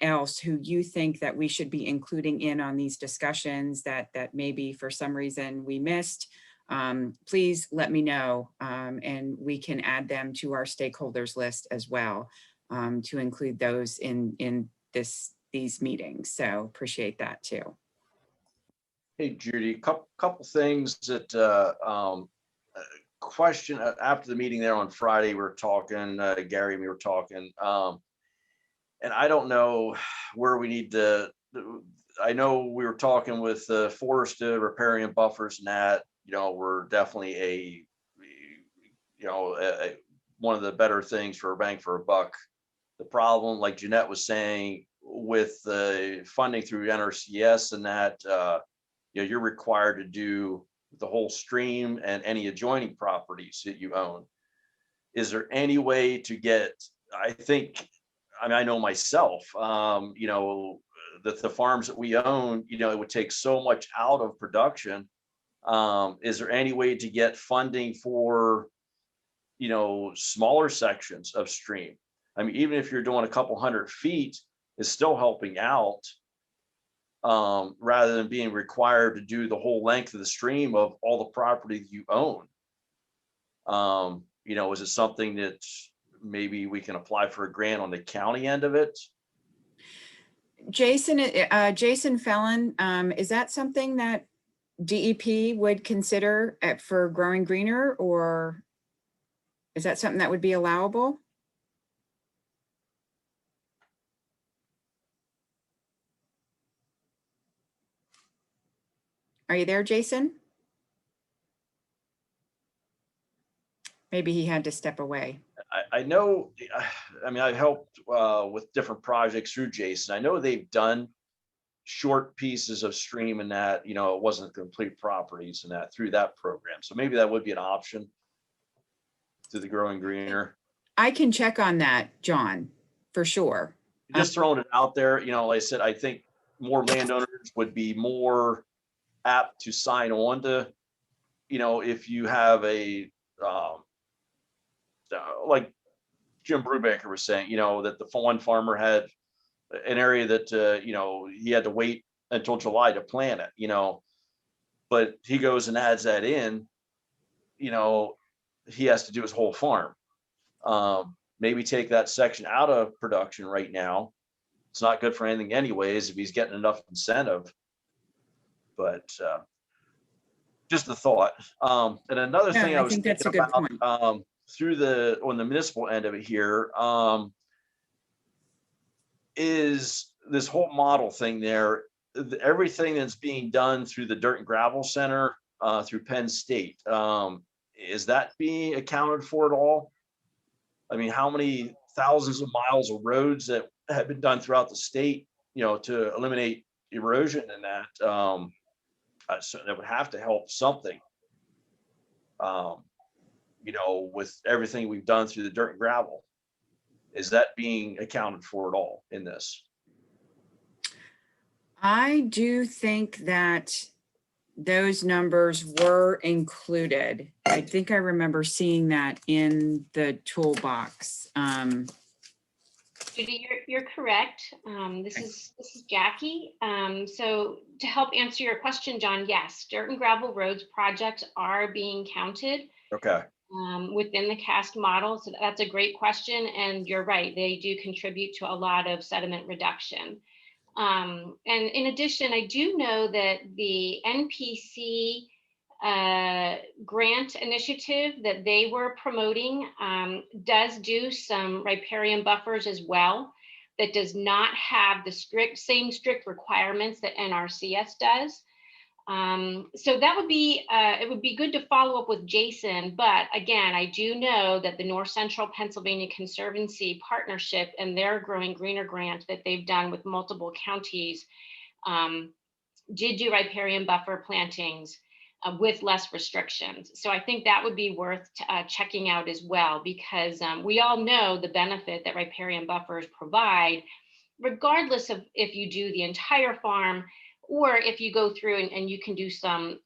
else who you think that we should be including in on these discussions that maybe for some reason we missed, please let me know, and we can add them to our stakeholders list as well, to include those in these meetings. So appreciate that too. Hey, Judy, couple things that question after the meeting there on Friday, we were talking, Gary and we were talking, and I don't know where we need to, I know we were talking with forest riparian buffers and that, we're definitely one of the better things for a bang for a buck. The problem, like Jeanette was saying, with the funding through NRCS and that, you're required to do the whole stream and any adjoining properties that you own. Is there any way to get, I know myself, that the farms that we own, it would take so much out of production. Is there any way to get funding for, smaller sections of stream? I mean, even if you're doing a couple 100 feet, it's still helping out. Rather than being required to do the whole length of the stream of all the property that you own. Is it something that maybe we can apply for a grant on the county end of it? Jason Fellon, is that something that DEP would consider for growing greener, or is that something that would be allowable? Are you there, Jason? Maybe he had to step away. I know, I've helped with different projects through Jason. I know they've done short pieces of stream and that, it wasn't complete properties and that through that program. So maybe that would be an option through the growing greener. I can check on that, John, for sure. Just throwing it out there, like I said, I think more landowners would be more apt to sign on to, if you have a, like Jim Brubaker was saying, that the one farmer had an area that, he had to wait until July to plant it, but he goes and adds that in, he has to do his whole farm. Maybe take that section out of production right now. It's not good for anything anyways, if he's getting enough incentive. But just a thought. And another thing I was think that's thinking a good about point. on the municipal end of it here, is this whole model thing there. Everything that's being done through the Dirt and Gravel Center, through Penn State, is that being accounted for at all? I mean, how many thousands of miles of roads that have been done throughout the state, to eliminate erosion and that, so that would have to help something, with everything we've done through the dirt and gravel. Is that being accounted for at all in this? I do think that those numbers were included. I think I remember seeing that in the toolbox. Judy, you're correct. This is Jackie. So to help answer your question, John, yes, dirt and gravel roads projects are being counted. Okay. Within the CAST model. So that's a great question. And you're right, they do contribute to a lot of sediment reduction. And in addition, I do know that the NPC grant initiative that they were promoting does do some riparian buffers as well, that does not have the same strict requirements that NRCS does. So that would be, it would be good to follow up with Jason, but again, I do know that the North Central Pennsylvania Conservancy Partnership and their Growing Greener grant that they've done with multiple counties did do riparian buffer plantings with less restrictions. So I think that would be worth checking out as well, because we all know the benefit that riparian buffers provide, regardless of if you do the entire farm or if you go through and you can do some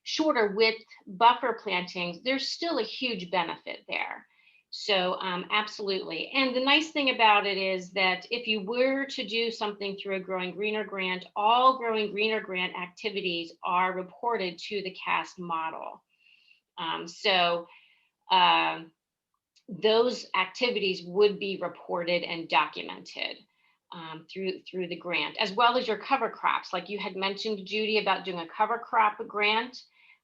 shorter width buffer plantings. There's still a huge benefit there. So absolutely. And the nice thing about it is that if you were to do something through a Growing Greener grant, all Growing Greener grant activities are reported to the CAST model. Those activities would be reported and documented through the grant, as well as your cover crops. Like you had mentioned, Judy, about doing a cover crop grant.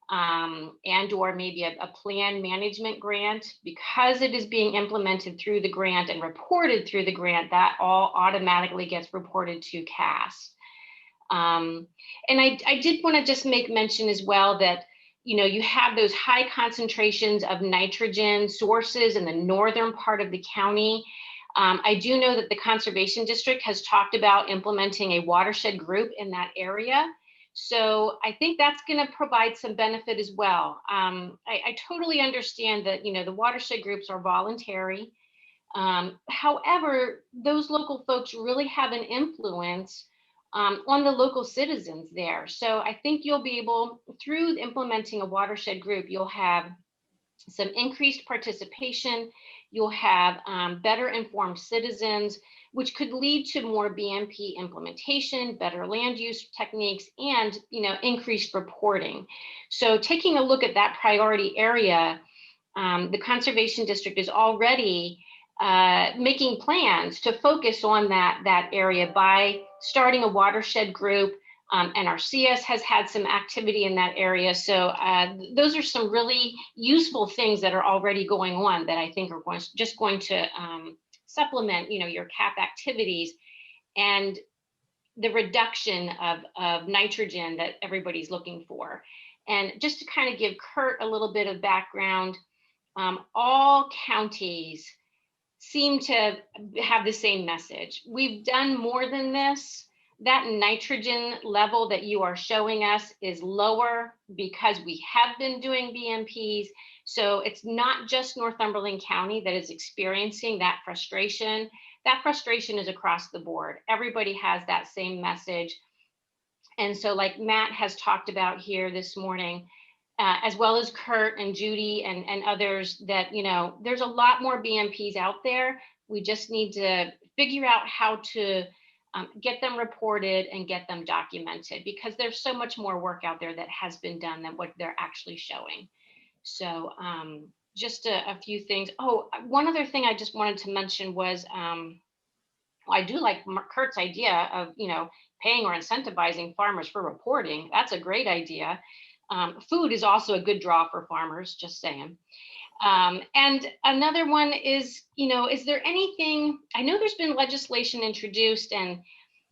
And or maybe a plan management grant, because it is being implemented through the grant and reported through the grant, that all automatically gets reported to CAST. And I did want to just make mention as well that, you know, you have those high concentrations of nitrogen sources in the northern part of the county. I do know that the Conservation District has talked about implementing a watershed group in that area. So I think that's going to provide some benefit as well. I totally understand that, you know, the watershed groups are voluntary. However, those local folks really have an influence on the local citizens there. So I think you'll be able, through implementing a watershed group, you'll have some increased participation. You'll have better informed citizens, which could lead to more BMP implementation, better land use techniques, and, you know, increased reporting. So taking a look at that priority area, the Conservation District is already making plans to focus on that area by starting a watershed group. NRCS has had some activity in that area. So those are some really useful things that are already going on that I think are just going to supplement, you know, your CAP activities and the reduction of nitrogen that everybody's looking for. And just to kind of give Kurt a little bit of background, all counties seem to have the same message. We've done more than this. That nitrogen level that you are showing us is lower because we have been doing BMPs. So it's not just Northumberland County that is experiencing that frustration. That frustration is across the board. Everybody has that same message. And so like Matt has talked about here this morning, as well as Kurt and Judy and others, that, you know, there's a lot more BMPs out there. We just need to figure out how to get them reported and get them documented, because there's so much more work out there that has been done than what they're actually showing. So just a few things. Oh, one other thing I just wanted to mention was, I do like Kurt's idea of, you know, paying or incentivizing farmers for reporting. That's a great idea. Food is also a good draw for farmers, just saying. And another one is, you know, is there anything, I know there's been legislation introduced and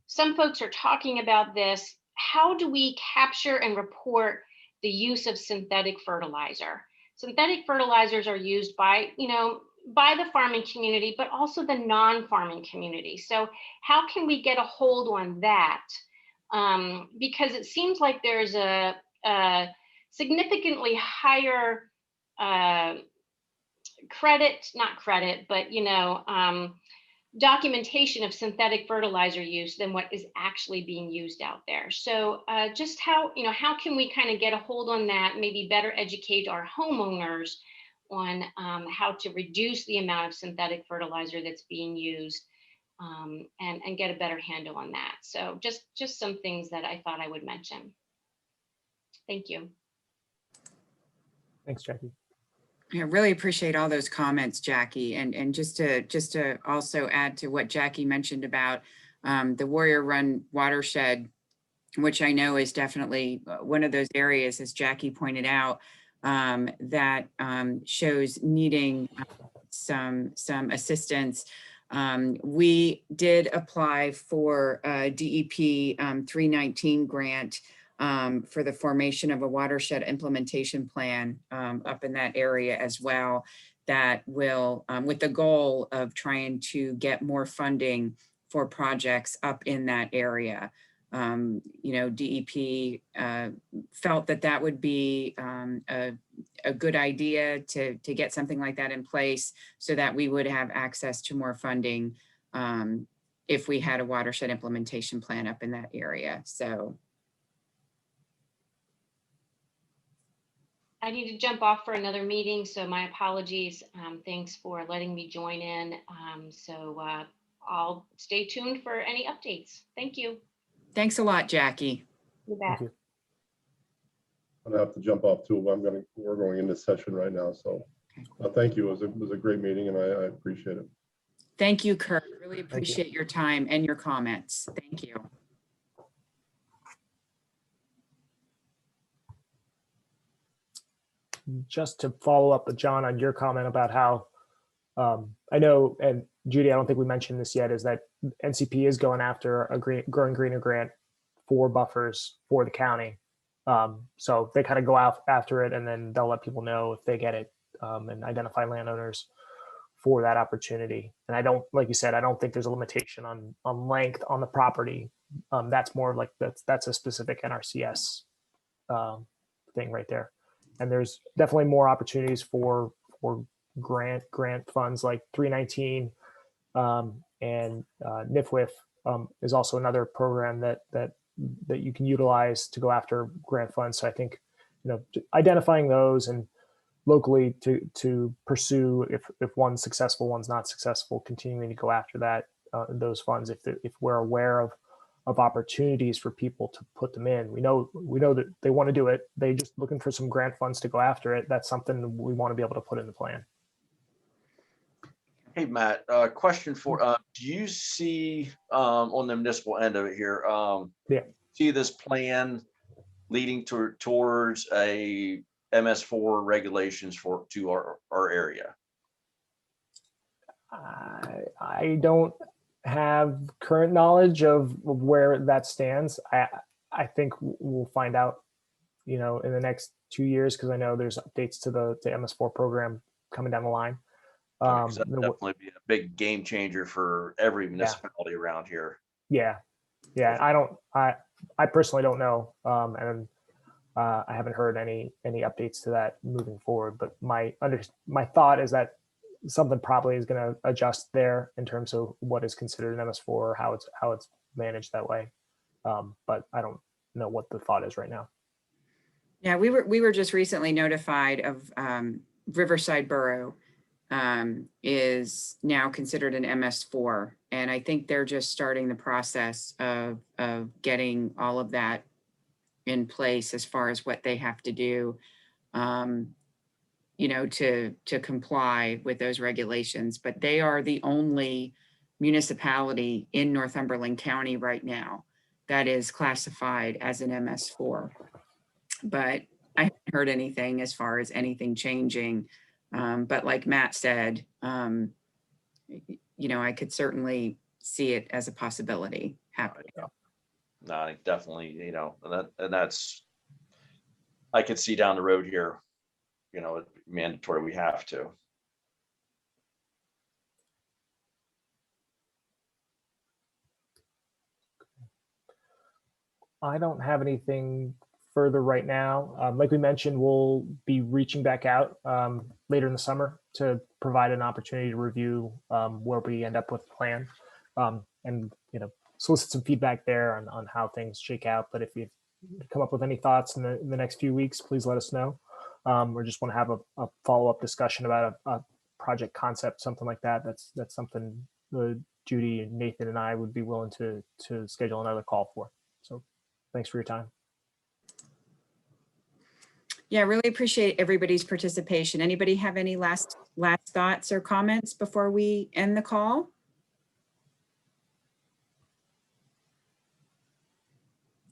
some folks are talking about this. How do we capture and report the use of synthetic fertilizer? Synthetic fertilizers are used by, you know, by the farming community, but also the non-farming community. So how can we get a hold on that? Because it seems like there's a significantly higher documentation of synthetic fertilizer use than what is actually being used out there. So just how can we kind of get a hold on that, maybe better educate our homeowners on how to reduce the amount of synthetic fertilizer that's being used, and get a better handle on that. So just some things that I thought I would mention. Thank you. Thanks, Jackie. I really appreciate all those comments, Jackie. And just to also add to what Jackie mentioned about the Warrior Run watershed, which I know is definitely one of those areas, as Jackie pointed out, that shows needing some assistance. We did apply for a DEP 319 grant for the formation of a watershed implementation plan up in that area as well, that will, with the goal of trying to get more funding for projects up in that area. DEP felt that would be a good idea to get something like that in place so that we would have access to more funding if we had a watershed implementation plan up in that area. So I need to jump off for another meeting, so my apologies. Thanks for letting me join in. I'll stay tuned for any updates. Thank you. thanks a lot, Jackie. You bet. Thank you. I'm gonna have to jump off too. We're going into session right now. So thank you. It was a great meeting and I appreciate it. Thank you, Kurt. Really appreciate your time and your comments. Thank you. Just to follow up with John on your comment about how I know, and Judy, I don't think we mentioned this yet, is that NCP is going after a Growing Greener grant for buffers for the county. So they kind of go out after it, and then they'll let people know if they get it and identify landowners for that opportunity. And I don't, like you said, I don't think there's a limitation on length on the property. That's more like that's a specific NRCS thing right there. And there's definitely more opportunities for grant funds like 319 and NIFWIF is also another program that you can utilize to go after grant funds. So I think, identifying those and locally to pursue if one's successful, one's not successful, continuing to go after that those funds if we're aware of opportunities for people to put them in. We know that they want to do it. They just looking for some grant funds to go after it. That's something we want to be able to put in the plan. Hey, Matt, question for, do you see on the municipal end of it here, see this plan leading towards a MS4 regulations to our area? I don't have current knowledge of where that stands. I think we'll find out, in the next 2 years, because I know there's updates to the MS4 program coming down the line. That'd definitely be a big game changer for every municipality around here. Yeah. I personally don't know, and I haven't heard any updates to that moving forward. But my thought is that something probably is going to adjust there in terms of what is considered an MS4 or how it's managed that way. But I don't know what the thought is right now. Yeah, we were just recently notified of Riverside Borough is now considered an MS4, and I think they're just starting the process of getting all of that in place as far as what they have to do, to comply with those regulations. But they are the only municipality in Northumberland County right now that is classified as an MS4. But I haven't heard anything as far as anything changing. But like Matt said, I could certainly see it as a possibility happening. No, I definitely, that's, I could see down the road here, it's mandatory, we have to. I don't have anything further right now. Like we mentioned, we'll be reaching back out later in the summer to provide an opportunity to review where we end up with the plan, and solicit some feedback there on how things shake out. But if you come up with any thoughts in the next few weeks, please let us know. We just want to have a follow-up discussion about a project concept, something like that. That's something Judy and Nathan and I would be willing to schedule another call for. So thanks for your time. Yeah, really appreciate everybody's participation. Anybody have any last thoughts or comments before we end the call?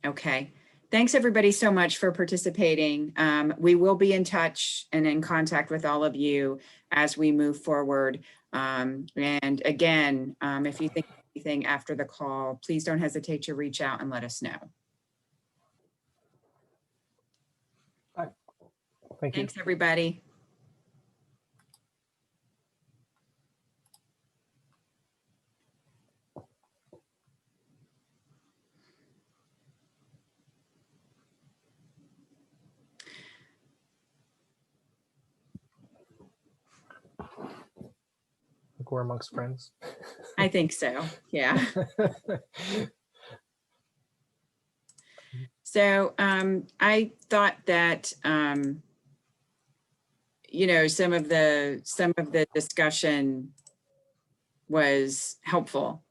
Okay. Thanks everybody so much for participating. We will be in touch and in contact with all of you as we move forward. And again, if you think of anything after the call, please don't hesitate to reach out and let us know. Thank you. Thanks, everybody. Like we're amongst friends. I think so. Yeah. So I thought that you know, some of the discussion was helpful.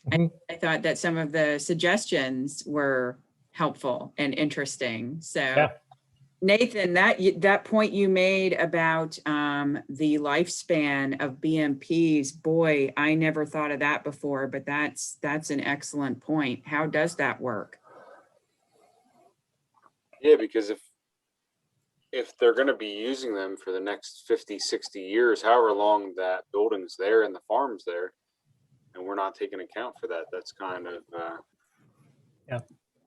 Mhm. I thought that some of the suggestions were helpful and interesting. So Yeah. Nathan, that point you made about the lifespan of BMPs, boy, I never thought of that before, but that's an excellent point. How does that work? Yeah, because if they're going to be using them for the next 50, 60 years, however long that building's there and the farm's there, and we're not taking account for that, that's kind of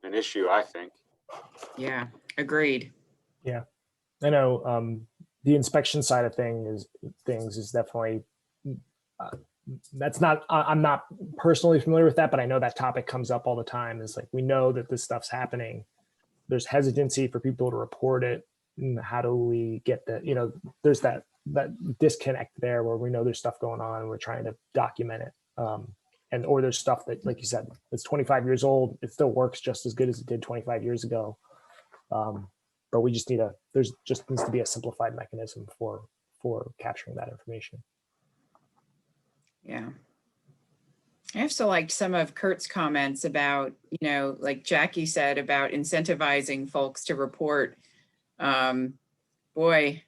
an issue, I think. Yeah, agreed. Yeah, I know the inspection side of things is definitely that's not. I'm not personally familiar with that, but I know that topic comes up all the time. It's like we know that this stuff's happening. There's hesitancy for people to report it. How do we get the, you know, there's that disconnect there where we know there's stuff going on and we're trying to document it. And or there's stuff that, like you said, it's 25 years old. It still works just as good as it did 25 years ago. But we just there's just needs to be a simplified mechanism for capturing that information. Yeah. I also liked some of Kurt's comments about, you know, like Jackie said about incentivizing folks to report. Boy,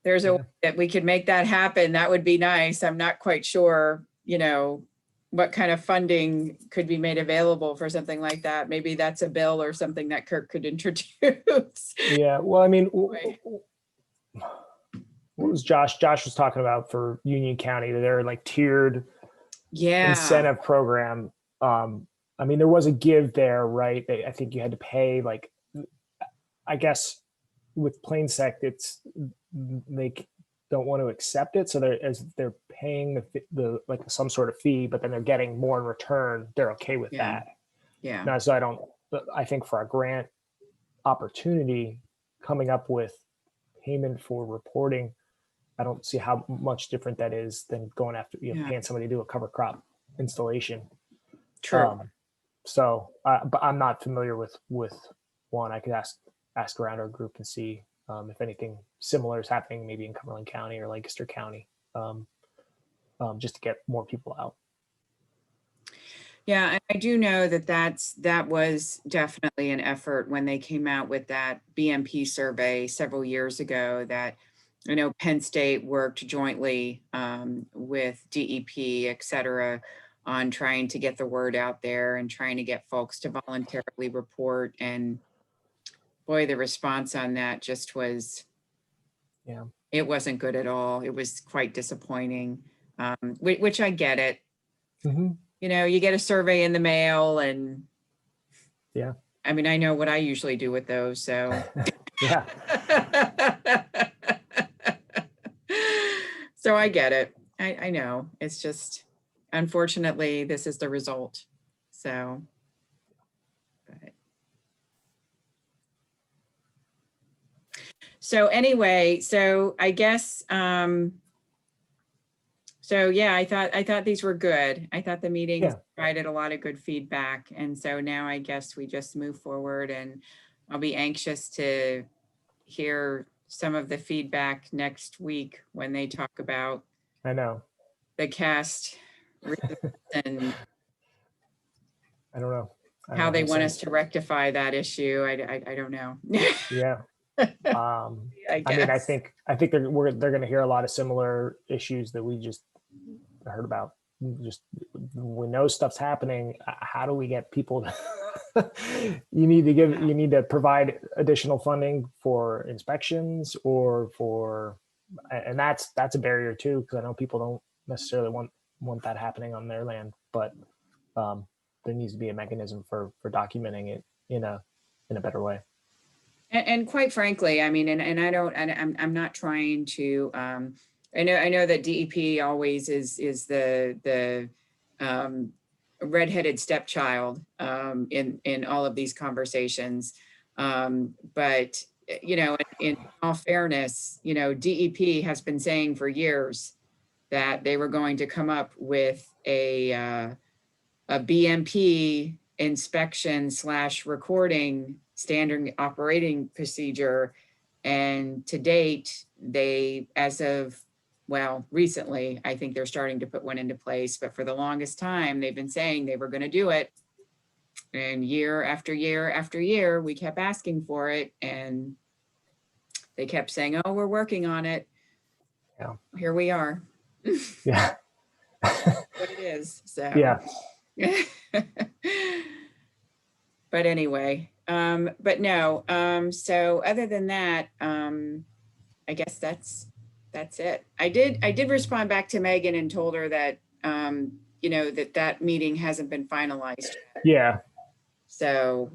there's a way that we could make that happen. That would be nice. I'm not quite sure, you know, what kind of funding could be made available for something like that. Maybe that's a bill or something that Kurt could introduce. Yeah, well, I mean, what was Josh? Josh was talking about for Union County, they're like tiered incentive program. I mean, there was a give there, right? I think you had to pay, like, I guess with Plain Sect, it's they don't want to accept it, so they're paying the like some sort of fee, but then they're getting more in return. They're okay with that. Yeah. Now, so I think for a grant opportunity, coming up with payment for reporting, I don't see how much different that is than going after, you know, paying somebody to do a cover crop installation. True. But I'm not familiar with one. I could ask around our group and see if anything similar is happening, maybe in Cumberland County or Lancaster County, just to get more people out. Yeah, I do know that was definitely an effort when they came out with that BMP survey several years ago. That I know Penn State worked jointly with DEP, et cetera, on trying to get the word out there and trying to get folks to voluntarily report. And boy, the response on that just was, it wasn't good at all. It was quite disappointing, which I get it. Mm-hmm. You know, you get a survey in the mail and I mean, I know what I usually do with those, so. Yeah. So I get it. I know. It's just, unfortunately, this is the result. So. But. So anyway, so I guess, so yeah, I thought these were good. I thought the meetings provided a lot of good feedback. And so now I guess we just move forward, and I'll be anxious to hear some of the feedback next week when they talk about the cast and I don't know how they want us to rectify that issue. I don't know. Yeah. I mean, I think they're going to hear a lot of similar issues that we just heard about. Just we know stuff's happening. How do we get people you need to provide additional funding for inspections or and that's a barrier too, because I know people don't necessarily want that happening on their land, but there needs to be a mechanism for documenting it in a better way. And quite frankly, I mean, and I don't, and I'm not trying to, I know that DEP always is the redheaded stepchild in all of these conversations. But, you know, in all fairness, you know, DEP has been saying for years that they were going to come up with a BMP inspection / recording standard operating procedure. And to date, they, as of, well, recently, I think they're starting to put one into place, but for the longest time, they've been saying they were going to do it. And year after year after year, we kept asking for it. And they kept saying, oh, we're working on it. Yeah. Here we are. Yeah. What it is. So, Yeah. But anyway, but no, so other than that, I guess that's it. I did respond back to Megan and told her that, you know, that meeting hasn't been finalized yet. Yeah. So,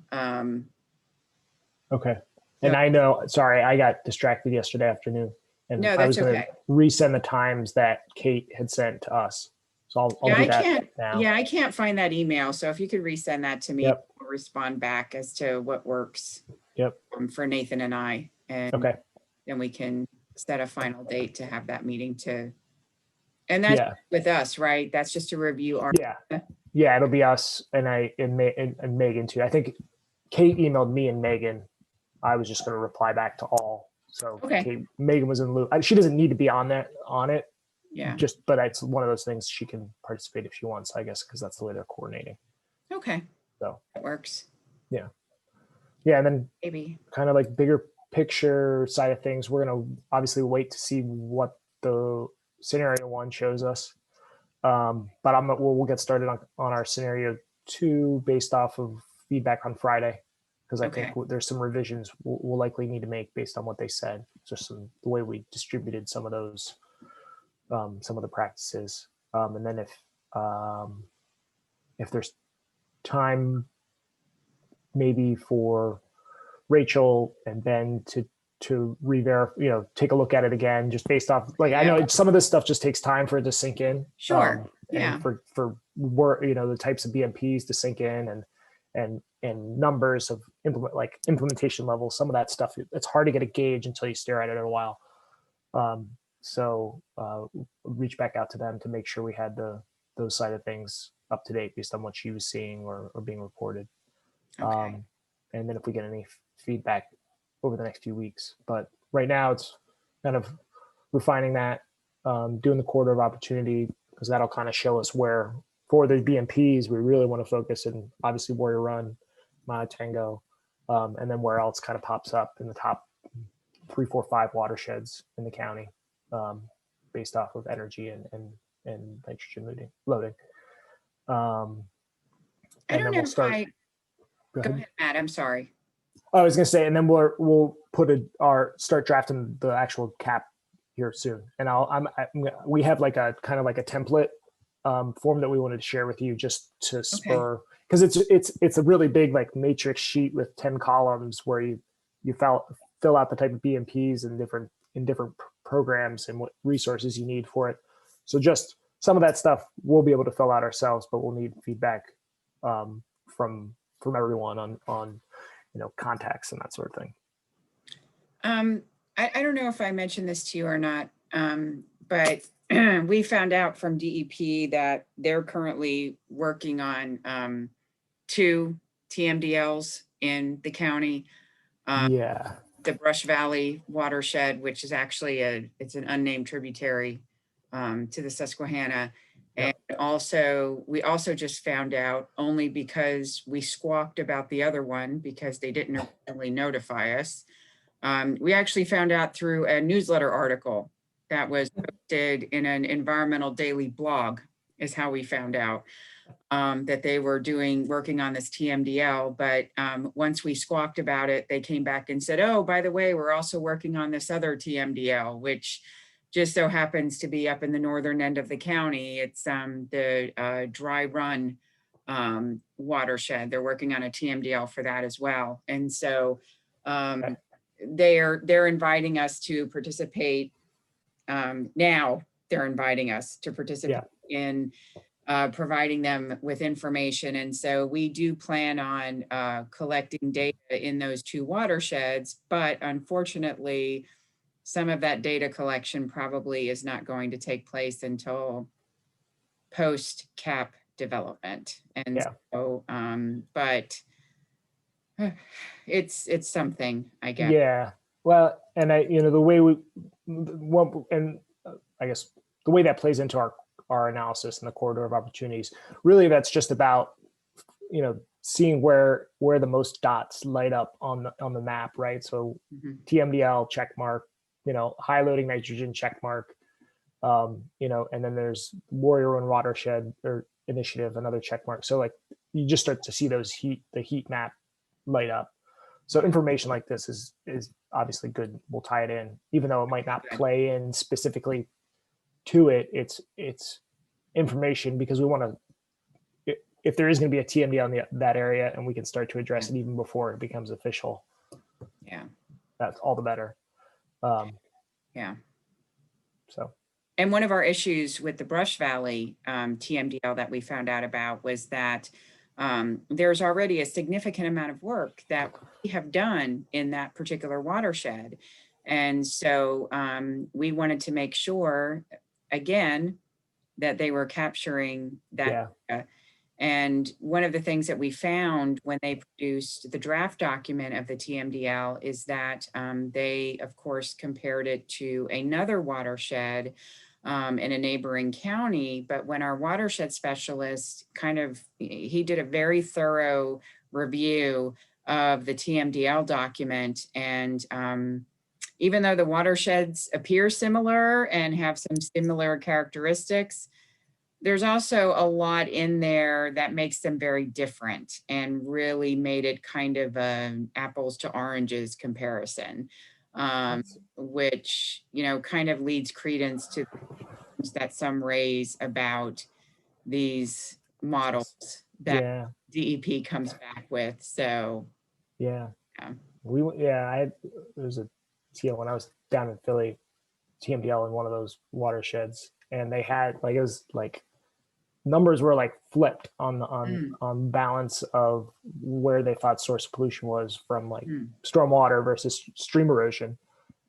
Okay. And I know, sorry, I got distracted yesterday afternoon, and no, I was that's going to okay. resend the times that Kate had sent to us. So I'll Yeah, do that now. Yeah, I can't find that email. So if you could resend that to me, Yep. I'll respond back as to what works. Yep. For Nathan and I, and Okay. then we can set a final date to have that meeting and that's with us, right? That's just to review our. Yeah, it'll be us and and Megan too. I think Kate emailed me and Megan. I was just going to reply back to all. So Okay. Megan was in the loop. She doesn't need to be on it. Yeah. But it's one of those things she can participate if she wants, I guess, because that's the way they're coordinating. Okay. So that works. Yeah. Yeah. And then Maybe kind of like bigger picture side of things, we're going to obviously wait to see what the scenario 1 shows us. But we'll get started on our scenario 2 based off of feedback on Friday, because I think there's some revisions we'll likely need to make based on what they said, just the way we distributed some of those, some of the practices. And then if there's time, maybe for Rachel and Ben to re-verify, take a look at it again, just based off, I know some of this stuff just takes time for it to sink in. Sure. And for work, the types of BMPs to sink in and numbers of implementation levels, some of that stuff, it's hard to get a gauge until you stare at it a while. So reach back out to them to make sure we had those side of things up to date based on what she was seeing or being reported. Okay. And then if we get any feedback over the next few weeks, but right now it's kind of refining that, doing the quarter of opportunity, because that'll kind of show us where for the BMPs we really want to focus, and obviously Warrior Run, Mana Tango, and then where else kind of pops up in the top 3, 4, 5 watersheds in the county, based off of energy and nitrogen loading. I don't know if I. Go ahead, Matt. I'm sorry. I was going to say, and then we'll start drafting the actual cap here soon. And we have like a kind of like a template form that we wanted to share with you, just to spur, because it's a really big like matrix sheet with 10 columns where you fill out the type of BMPs and different programs and what resources you need for it. So just some of that stuff we'll be able to fill out ourselves, but we'll need feedback from everyone on contacts and that sort of thing. I don't know if I mentioned this to you or not, but we found out from DEP that they're currently working on 2 TMDLs in the county. The Brush Valley watershed, which is actually it's an unnamed tributary to the Susquehanna. And we also just found out, only because we squawked about the other one because they didn't really notify us. We actually found out through a newsletter article that was posted in an environmental daily blog is how we found out that they were working on this TMDL. But once we squawked about it, they came back and said, oh, by the way, we're also working on this other TMDL, which just so happens to be up in the northern end of the county. It's the Dry Run watershed. They're working on a TMDL for that as well. And so they're inviting us to participate. Now they're inviting us to participate in providing them with information. And so we do plan on collecting data in those two watersheds, but unfortunately, some of that data collection probably is not going to take place until post-cap development. And so, but it's something, I guess. Yeah. Well, and the way I guess the way that plays into our analysis in the corridor of opportunities, really that's just about, seeing where the most dots light up on the map, right? So TMDL check mark, high loading nitrogen check mark, and then there's Warrior Run Watershed or Initiative, another check mark. So like you just start to see the heat map light up. So information like this is obviously good. We'll tie it in, even though it might not play in specifically to it. It's information because we want to, if there is going to be a TMD on that area, and we can start to address it even before it becomes official. Yeah, that's all the better. So. And one of our issues with the Brush Valley TMDL that we found out about was that there's already a significant amount of work that we have done in that particular watershed. And so we wanted to make sure, again, that they were capturing that. And one of the things that we found when they produced the draft document of the TMDL is that they, of course, compared it to another watershed in a neighboring county. But when our watershed specialist he did a very thorough review of the TMDL document. And even though the watersheds appear similar and have some similar characteristics, there's also a lot in there that makes them very different and really made it kind of an apples to oranges comparison, which, kind of leads credence to that some raise about these models that DEP comes back with. So, there's a TMDL when I was down in Philly, TMDL in one of those watersheds, and they had it was numbers were flipped on balance of where they thought source pollution was from storm water versus stream erosion.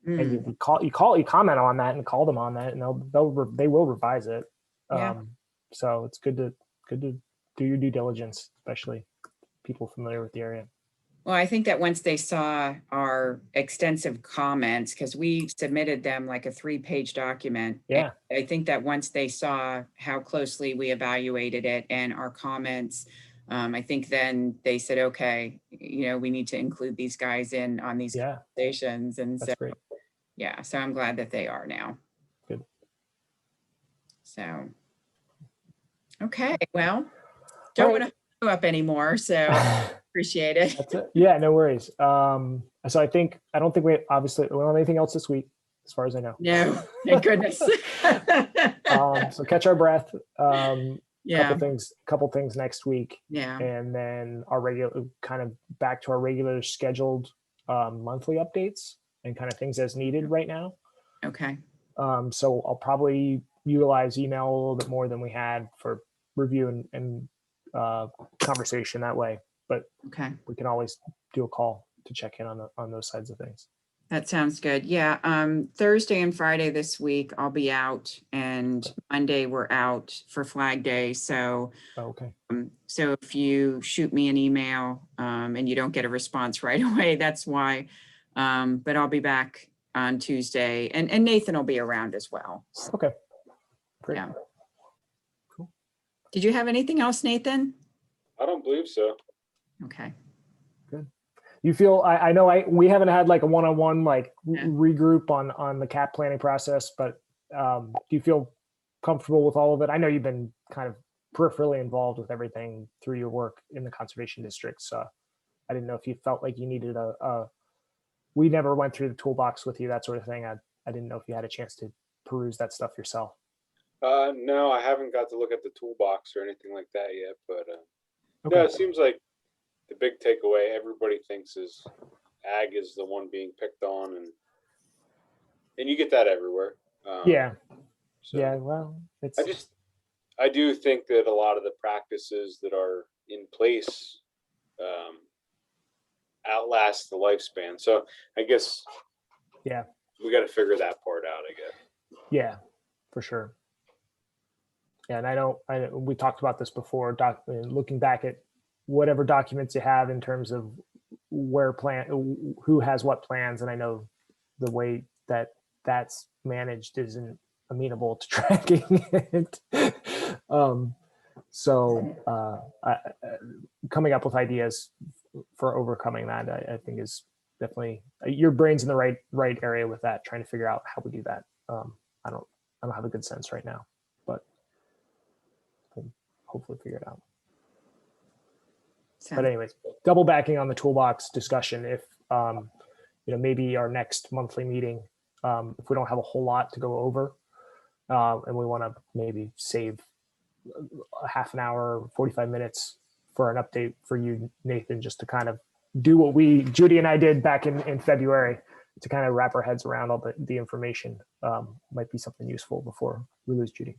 And you comment on that and call them on that, and they will revise it. So it's good to do your due diligence, especially people familiar with the area. Well, I think that once they saw our extensive comments, because we submitted them like a 3-page document. Yeah. I think that once they saw how closely we evaluated it and our comments, I think then they said, okay, we need to include these guys in on these conversations. And that's great. So I'm glad that they are now. Good. So, okay, well, don't want to go up anymore, so appreciate it. That's it. Yeah, no worries. So I don't think we don't have anything else this week, as far as I know. No, thank goodness. So catch our breath. Couple things next week. Yeah. And then our regular back to our regular scheduled monthly updates and kind of things as needed right now. Okay. So I'll probably utilize email a little bit more than we had for review and conversation that way. But we can always do a call to check in on those sides of things. That sounds good. Yeah. Thursday and Friday this week, I'll be out, and Monday we're out for Flag Day. So, so if you shoot me an email and you don't get a response right away, that's why. But I'll be back on Tuesday, and Nathan will be around as well. Okay. Great. Yeah. Cool. Did you have anything else, Nathan? I don't believe so. Okay. Good. You feel, I know we haven't had a one-on-one regroup on the CAP planning process, but do you feel comfortable with all of it. I know you've been kind of peripherally involved with everything through your work in the conservation district. So I didn't know if you felt like you needed we never went through the toolbox with you, that sort of thing. I didn't know if you had a chance to peruse that stuff yourself. No, I haven't got to look at the toolbox or anything like that yet, but Okay. no, it seems like the big takeaway everybody thinks is ag is the one being picked on, and you get that everywhere. Yeah. So Yeah. Well, it's I do think that a lot of the practices that are in place outlast the lifespan. So I guess yeah. we got to figure that part out, I guess. Yeah, for sure. Yeah, and we talked about this before, looking back at whatever documents you have in terms of who has what plans. And I know the way that that's managed isn't amenable to tracking it. Coming up with ideas for overcoming that, I think is definitely your brain's in the right area with that, trying to figure out how we do that. I don't have a good sense right now, but we'll hopefully figure it out. So, But anyways, double backing on the toolbox discussion, if maybe our next monthly meeting, if we don't have a whole lot to go over, and we want to maybe save a half an hour, 45 minutes for an update for you, Nathan, just to kind of do what Judy and I did back in February, to kind of wrap our heads around all the information, might be something useful before we lose Judy.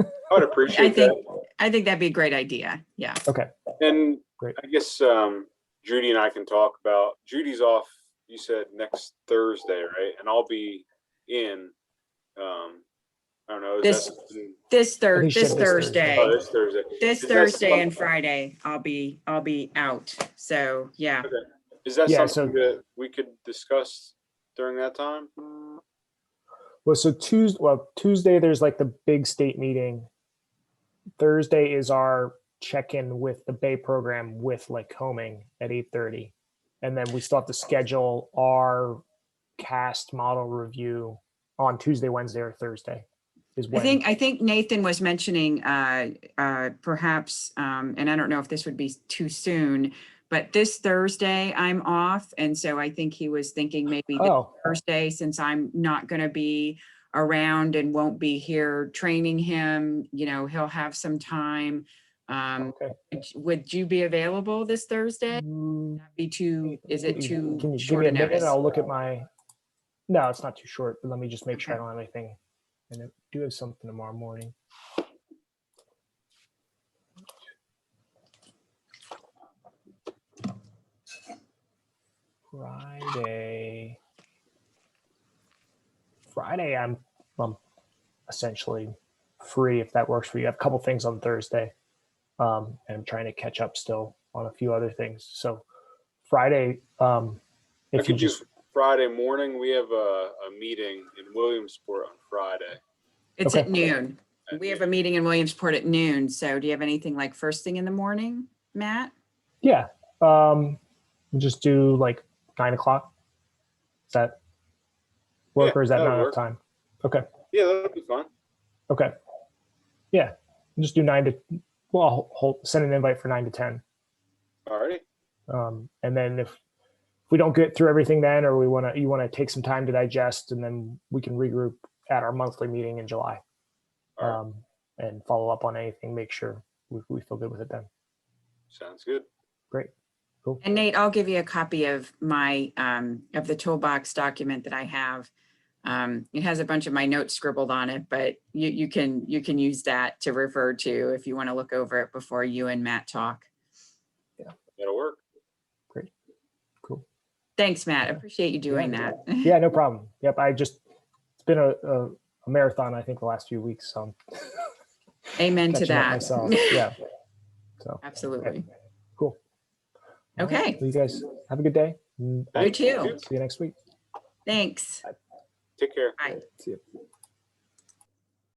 I would appreciate that. I think that'd be a great idea. Yeah. Okay. And Great. I guess Judy and I can talk about, Judy's off, you said next Thursday, right? And I'll be in, I don't know. This Thursday. Thursday. Oh, this Thursday. This Is that Thursday some- and Friday, I'll be out. So yeah. Okay. Is that Yeah, something that we could discuss during that time? Well, so Tuesday, there's like the big state meeting. Thursday is our check-in with the Bay program with Lycoming at 8:30. And then we still have to schedule our CAST model review on Tuesday, Wednesday, or Thursday. I think Nathan was mentioning perhaps, and I don't know if this would be too soon, but this Thursday I'm off. And so I think he was thinking maybe this Thursday, since I'm not going to be around and won't be here training him, he'll have some time. Okay. Would you be available this Thursday? Is it too Can you give short me a a minute? notice? I'll look at no, it's not too short, but let me just make sure I don't have anything. And I do have something tomorrow morning. Friday, I'm essentially free, if that works for you. I have a couple things on Thursday, and I'm trying to catch up still on a few other things. So Friday, if you just Friday morning, we have a meeting in Williamsport on Friday. It's Okay. at noon. We have a meeting in Williamsport at noon. So do you have anything like first thing in the morning, Matt? Yeah. We'll just do 9 o'clock. Does that work, or is that not enough time? Okay. Yeah, that'll be fine. Okay. Yeah. We'll just do 9 to, I'll send an invite for 9 to 10. All righty. And then if we don't get through everything then, or you want to take some time to digest, and then we can regroup at our monthly meeting in July, and follow up on anything, make sure we feel good with it then. Sounds good. Great. Cool. And Nate, I'll give you a copy of my, of the toolbox document that I have. It has a bunch of my notes scribbled on it, but you can use that to refer to if you want to look over it before you and Matt talk. Yeah, that'll work. Great. Cool. Thanks, Matt. Appreciate you doing that. Yeah, no problem. Yep. It's been a marathon, I think, the last few weeks. So Amen to catching up that. myself. Yeah. So Absolutely. Cool. All Okay. right. Well, you guys have a good day. You too. See you next week. Thanks. Take care. Bye. See you.